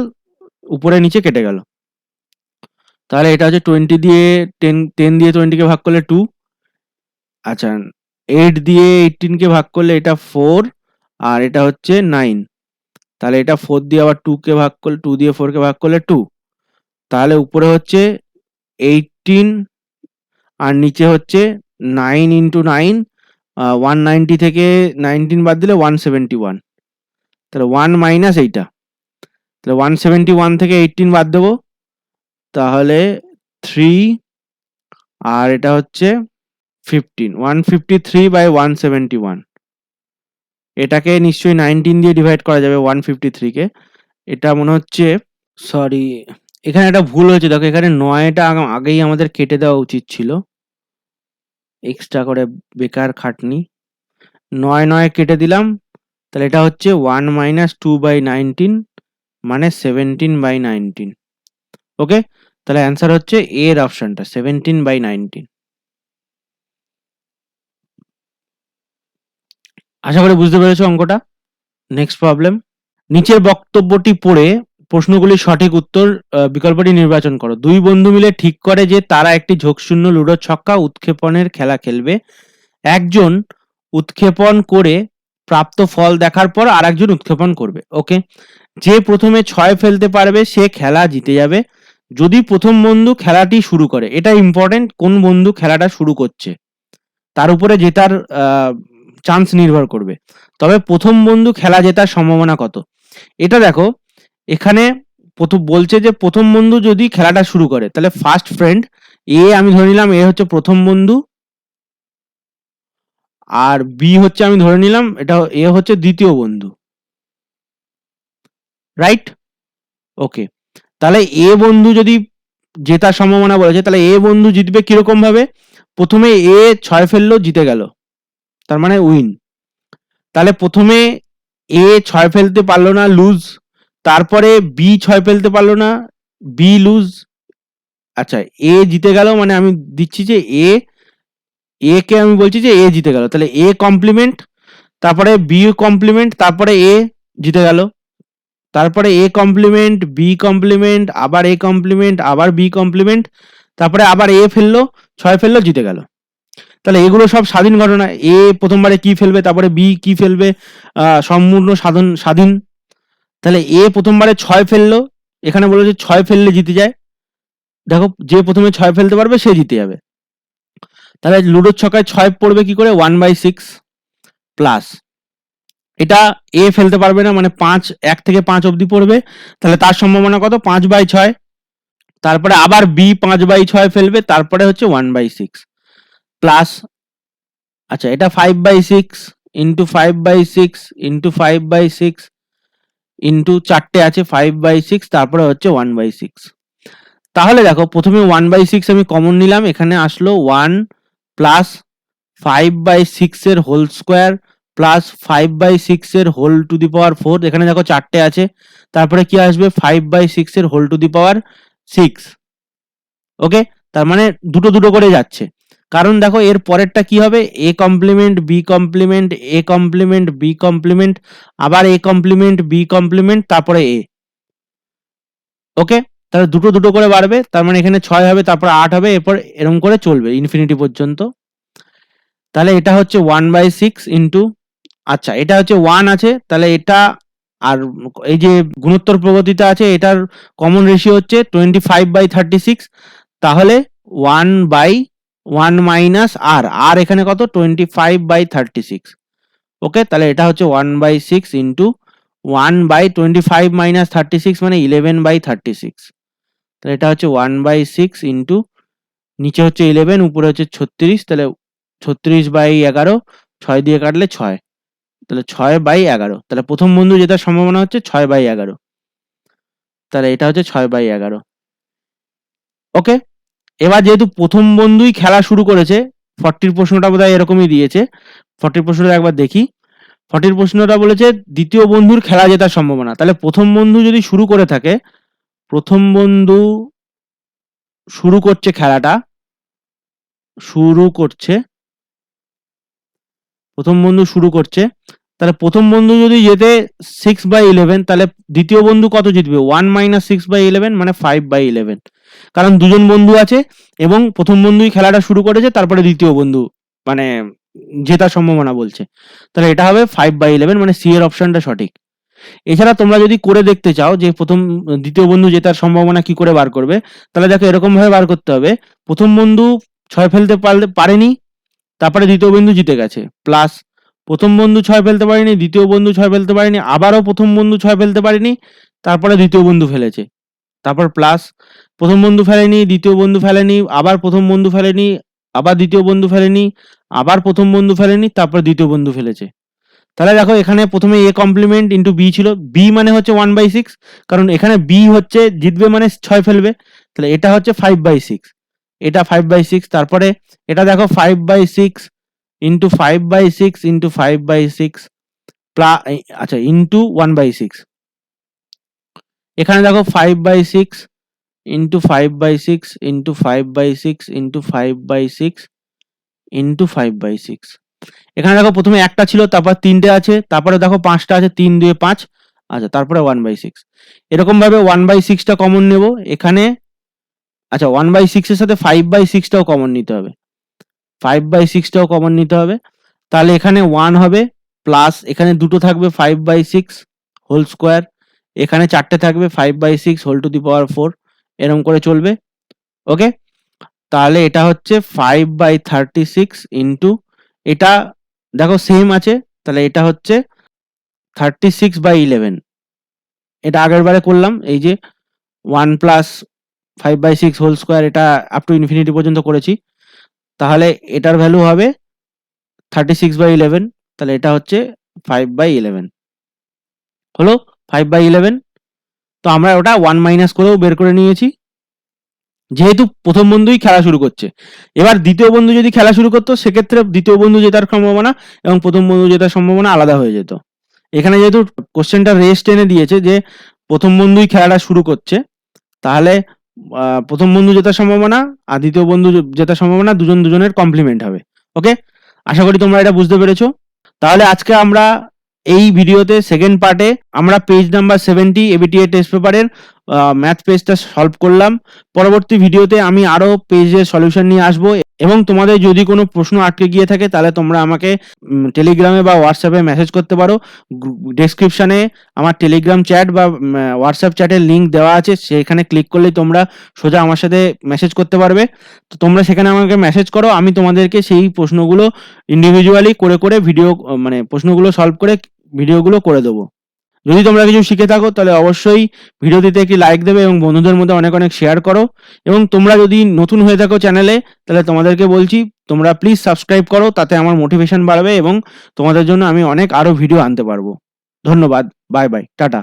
উপরে নিচে কেটে গেল। তাহলে এটা হচ্ছে 20 দিয়ে 10 দিয়ে 20 কে ভাগ করলে 2, আচ্ছা 8 দিয়ে 18 কে ভাগ করলে এটা 4, আর এটা হচ্ছে 9, তাহলে এটা 4 দিয়ে আবার 2 কে ভাগ করলে 2 দিয়ে 4 কে ভাগ করলে 2, তাহলে উপরে হচ্ছে 18 আর নিচে হচ্ছে 9 ইন্টু 9, 190 থেকে 19 বাদ দিলে 171, তাহলে 1 মাইনাস এইটা, তাহলে 171 থেকে 18 বাদ দেবো, তাহলে 3, আর এটা হচ্ছে 15, 153 বাই 171, এটাকে নিশ্চয়ই 19 দিয়ে ডিভাইড করা যাবে 153 কে, এটা মনে হচ্ছে, সরি এখানে একটা ভুল হয়েছে দেখো, এখানে 9টা আগেই আমাদের কেটে দেওয়া উচিত ছিল, এক্সট্রা করে বেকার খাটনি, 9 কেটে দিলাম, তাহলে এটা হচ্ছে 1 মাইনাস 2 বাই 19 মানে 17 বাই 19। ওকে, তাহলে অ্যান্সার হচ্ছে এর অপশনটা 17 বাই 19। আশা করি বুঝতে পেরেছো অঙ্কটা। নেক্সট প্রবলেম, নিচের বক্তব্যটি পড়ে প্রশ্নগুলির সঠিক উত্তর বিকল্পটি নির্বাচন করো। দুই বন্ধু মিলে ঠিক করে যে তারা একটি ঝোঁকশূন্য লুডো ছক্কা উৎক্ষেপণের খেলা খেলবে। একজন উৎক্ষেপণ করে প্রাপ্ত ফল দেখার পর আরেকজন উৎক্ষেপণ করবে। ওকে, যে প্রথমে 6 ফেলতে পারবে সে খেলা জিতে যাবে। যদি প্রথম বন্ধু খেলাটি শুরু করে, এটা ইম্পর্টেন্ট, কোন বন্ধু খেলাটা শুরু করছে তার উপরে জেতার চান্স নির্ভর করবে। তবে প্রথম বন্ধু খেলা জেতার সম্ভাবনা কত, এটা দেখো এখানে প্রথম বলছে যে প্রথম বন্ধু যদি খেলাটা শুরু করে তাহলে ফার্স্ট ফ্রেন্ড আমি ধরে নিলাম এ হচ্ছে প্রথম বন্ধু, আর বি হচ্ছে আমি ধরে নিলাম এটা এ হচ্ছে দ্বিতীয় বন্ধু, রাইট? ওকে, তাহলে এ বন্ধু যদি জেতার সম্ভাবনা বলেছে, তাহলে এ বন্ধু জিতবে কিরকম ভাবে? প্রথমে এ 6 ফেললো, জিতে গেল, তার মানে উইন। তাহলে প্রথমে এ 6 ফেলতে পারলো না, লুজ। তারপরে বি 6 ফেলতে পারলো না, বি লুজ। আচ্ছা, এ জিতে গেল, মানে আমি দিচ্ছি যে এ কে আমি বলছি যে এ জিতে গেল, তাহলে এ কমপ্লিমেন্ট, তারপরে বি কমপ্লিমেন্ট, তারপরে এ জিতে গেল, তারপরে এ কমপ্লিমেন্ট, বি কমপ্লিমেন্ট, আবার এ কমপ্লিমেন্ট, আবার বি কমপ্লিমেন্ট, তারপরে আবার এ ফেললো, 6 ফেললো, জিতে গেল। তাহলে এগুলো সব স্বাধীন ঘটনা। এ প্রথমবারে কি ফেলবে, তারপরে বি কি ফেলবে, সম্পূর্ণ স্বাধীন। তাহলে এ প্রথমবারে 6 ফেললো, এখানে বলেছে 6 ফেললে জিতে যায়। দেখো, যে প্রথমে 6 ফেলতে পারবে সে জিতে যাবে। তাহলে লুডোর ছক্কায় 6 পড়বে কি করে, 1/6 প্লাস, এটা এ ফেলতে পারবে না, মানে 1 থেকে 5 অবধি পড়বে, তাহলে তার সম্ভাবনা কত, 5/6। তারপরে আবার বি 5/6 ফেলবে, তারপরে হচ্ছে 1/6 প্লাস, আচ্ছা এটা 5/6 ইন্টু 5/6 ইন্টু 5/6 ইন্টু 4টে আছে 5/6, তারপরে হচ্ছে 1/6। তাহলে দেখো, প্রথমে 1/6 আমি কমন নিলাম, এখানে আসলো 1 প্লাস 5/6 এর হোল স্কোয়ার প্লাস 5/6 এর হোল টু দি পাওয়ার 4, এখানে দেখো 4টে আছে, তারপরে কি আসবে 5/6 এর হোল টু দি পাওয়ার 6। ওকে, তার মানে দুটো দুটো করে যাচ্ছে, কারণ দেখো এর পরেরটা কি হবে, A complement B complement A complement B complement, আবার এ কমপ্লিমেন্ট বি কমপ্লিমেন্ট, তারপরে এ। ওকে, তাহলে দুটো দুটো করে বাড়বে, তার মানে এখানে 6 হবে, তারপর 8 হবে, এরপর এরকম করে চলবে ইনফিনিটি পর্যন্ত। তাহলে এটা হচ্ছে 1/6 ইন্টু, আচ্ছা এটা হচ্ছে 1 আছে, তাহলে এটা, আর এই যে গুণোত্তর প্রগতিতে আছে, এটার কমন রেশিও হচ্ছে 25/36, তাহলে 1/1 মাইনাস আর এখানে কত, 25/36। ওকে, তাহলে এটা হচ্ছে 1/6 ইন্টু 1/25 মাইনাস 36, মানে 11/36। তাহলে এটা হচ্ছে 1/6 ইন্টু, নিচে হচ্ছে 11, উপরে হচ্ছে 36, তাহলে 36/11, 6 দিয়ে কাটলে 6, তাহলে 6/11। তাহলে প্রথম বন্ধু জেতার সম্ভাবনা হচ্ছে 6/11, তাহলে এটা হচ্ছে 6/11। ওকে, এবার যেহেতু প্রথম বন্ধুই খেলা শুরু করেছে, 40 প্রশ্নটা বোধহয় এরকমই দিয়েছে, 40 প্রশ্নটা একবার দেখি। 40 প্রশ্নটা বলেছে দ্বিতীয় বন্ধুর খেলা জেতার সম্ভাবনা, তাহলে প্রথম বন্ধু যদি শুরু করে থাকে, প্রথম বন্ধু শুরু করছে খেলাটা, শুরু করছে, প্রথম বন্ধু শুরু করছে, তাহলে প্রথম বন্ধু যদি জেতে 6/11, তাহলে দ্বিতীয় বন্ধু কত জিতবে, 1 মাইনাস 6/11, মানে 5/11, কারণ দুজন বন্ধু আছে এবং প্রথম বন্ধুই খেলাটা শুরু করেছে, তারপরে দ্বিতীয় বন্ধু মানে জেতার সম্ভাবনা বলছে, তাহলে এটা হবে 5/11, মানে সি এর অপশনটা সঠিক। এছাড়া তোমরা যদি করে দেখতে চাও যে দ্বিতীয় বন্ধু জেতার সম্ভাবনা কি করে বার করবে, তাহলে দেখো এরকম ভাবে বার করতে হবে, প্রথম বন্ধু 6 ফেলতে পারেনি, তারপরে দ্বিতীয় বন্ধু জিতে গেছে, প্লাস প্রথম বন্ধু 6 ফেলতে পারেনি, দ্বিতীয় বন্ধু 6 ফেলতে পারেনি, আবারও প্রথম বন্ধু 6 ফেলতে পারেনি, তারপরে দ্বিতীয় বন্ধু ফেলেছে, তারপর প্লাস প্রথম বন্ধু ফেলেনি, দ্বিতীয় বন্ধু ফেলেনি, আবার প্রথম বন্ধু ফেলেনি, আবার দ্বিতীয় বন্ধু ফেলেনি, আবার প্রথম বন্ধু ফেলেনি, তারপর দ্বিতীয় বন্ধু ফেলেছে। তাহলে দেখো এখানে প্রথমে এ কমপ্লিমেন্ট ইন্টু বি ছিল, বি মানে হচ্ছে 1/6, কারণ এখানে বি হচ্ছে জিতবে মানে 6 ফেলবে, তাহলে এটা হচ্ছে 5/6, এটা 5/6, তারপরে এটা দেখো 5/6 ইন্টু 5/6 ইন্টু 5/6 প্লাস, আচ্ছা ইন্টু 1/6, এখানে দেখো 5/6 ইন্টু 5/6 ইন্টু 5/6 ইন্টু 5/6 ইন্টু 5/6, এখানে দেখো প্রথমে একটা ছিল, তারপর 3টে আছে, তারপরে দেখো 5টা আছে, 3 2 5, আচ্ছা তারপরে 1/6, এরকম ভাবে 1/6টা কমন নেব এখানে, আচ্ছা 1/6 এর সাথে 5/6টাও কমন নিতে হবে, 5/6টাও কমন নিতে হবে, তাহলে এখানে 1 হবে, প্লাস এখানে দুটো থাকবে 5/6 হোল স্কোয়ার, এখানে 4টে থাকবে 5/6 হোল টু দি পাওয়ার 4, এরকম করে চলবে। ওকে, তাহলে এটা হচ্ছে 5/36 ইন্টু, এটা দেখো সেম আছে, তাহলে এটা হচ্ছে 36/11, এটা আগের বারে করলাম, এই যে 1 প্লাস 5/6 হোল স্কোয়ার, এটা আপ টু ইনফিনিটি পর্যন্ত করেছি। তাহলে এটার ভ্যালু হবে 36/11, তাহলে এটা হচ্ছে 5/11 হলো 5/11। তো আমরা ওটা 1 মাইনাস করেও বের করে নিয়েছি, যেহেতু প্রথম বন্ধুই খেলা শুরু করছে। এবার দ্বিতীয় বন্ধু যদি খেলা শুরু করতো, সেক্ষেত্রে দ্বিতীয় বন্ধু জেতার সম্ভাবনা এবং প্রথম বন্ধু জেতার সম্ভাবনা আলাদা হয়ে যেত। এখানে যেহেতু কোশ্চেনটা রেস্ট এনে দিয়েছে যে প্রথম বন্ধুই খেলাটা শুরু করছে, তাহলে প্রথম বন্ধু জেতার সম্ভাবনা আর দ্বিতীয় বন্ধু জেতার সম্ভাবনা দুজন দুজনের কমপ্লিমেন্ট হবে। ওকে, আশা করি তোমরা এটা বুঝতে পেরেছো। তাহলে আজকে আমরা এই ভিডিওতে সেকেন্ড পার্টে আমরা পেজ নাম্বার 70 এবিটিএ টেস্ট পেপারের ম্যাথ পেজটা সলভ করলাম। পরবর্তী ভিডিওতে আমি আরো পেজের সলিউশন নিয়ে আসবো, এবং তোমাদের যদি কোনো প্রশ্ন আটকে গিয়ে থাকে তাহলে তোমরা আমাকে টেলিগ্রামে বা হোয়াটসঅ্যাপে মেসেজ করতে পারো। ডেসক্রিপশনে আমার টেলিগ্রাম চ্যাট বা হোয়াটসঅ্যাপ চ্যাটের লিঙ্ক দেওয়া আছে, সেখানে ক্লিক করলেই তোমরা সোজা আমার সাথে মেসেজ করতে পারবে। তো তোমরা সেখানে আমাকে মেসেজ করো, আমি তোমাদেরকে সেই প্রশ্নগুলো ইন্ডিভিজুয়ালি করে করে ভিডিও মানে প্রশ্নগুলো সলভ করে ভিডিওগুলো করে দেবো। যদি তোমরা কিছু শিখে থাকো তাহলে অবশ্যই ভিডিওটিতে একটি লাইক দেবে এবং বন্ধুদের মধ্যে অনেক অনেক শেয়ার করো। এবং তোমরা যদি নতুন হয়ে থাকো চ্যানেলে, তাহলে তোমাদেরকে বলছি তোমরা প্লিজ সাবস্ক্রাইব করো, তাতে আমার মোটিভেশন বাড়বে এবং তোমাদের জন্য আমি অনেক আরো ভিডিও আনতে পারবো। ধন্যবাদ, বাই বাই, টাটা।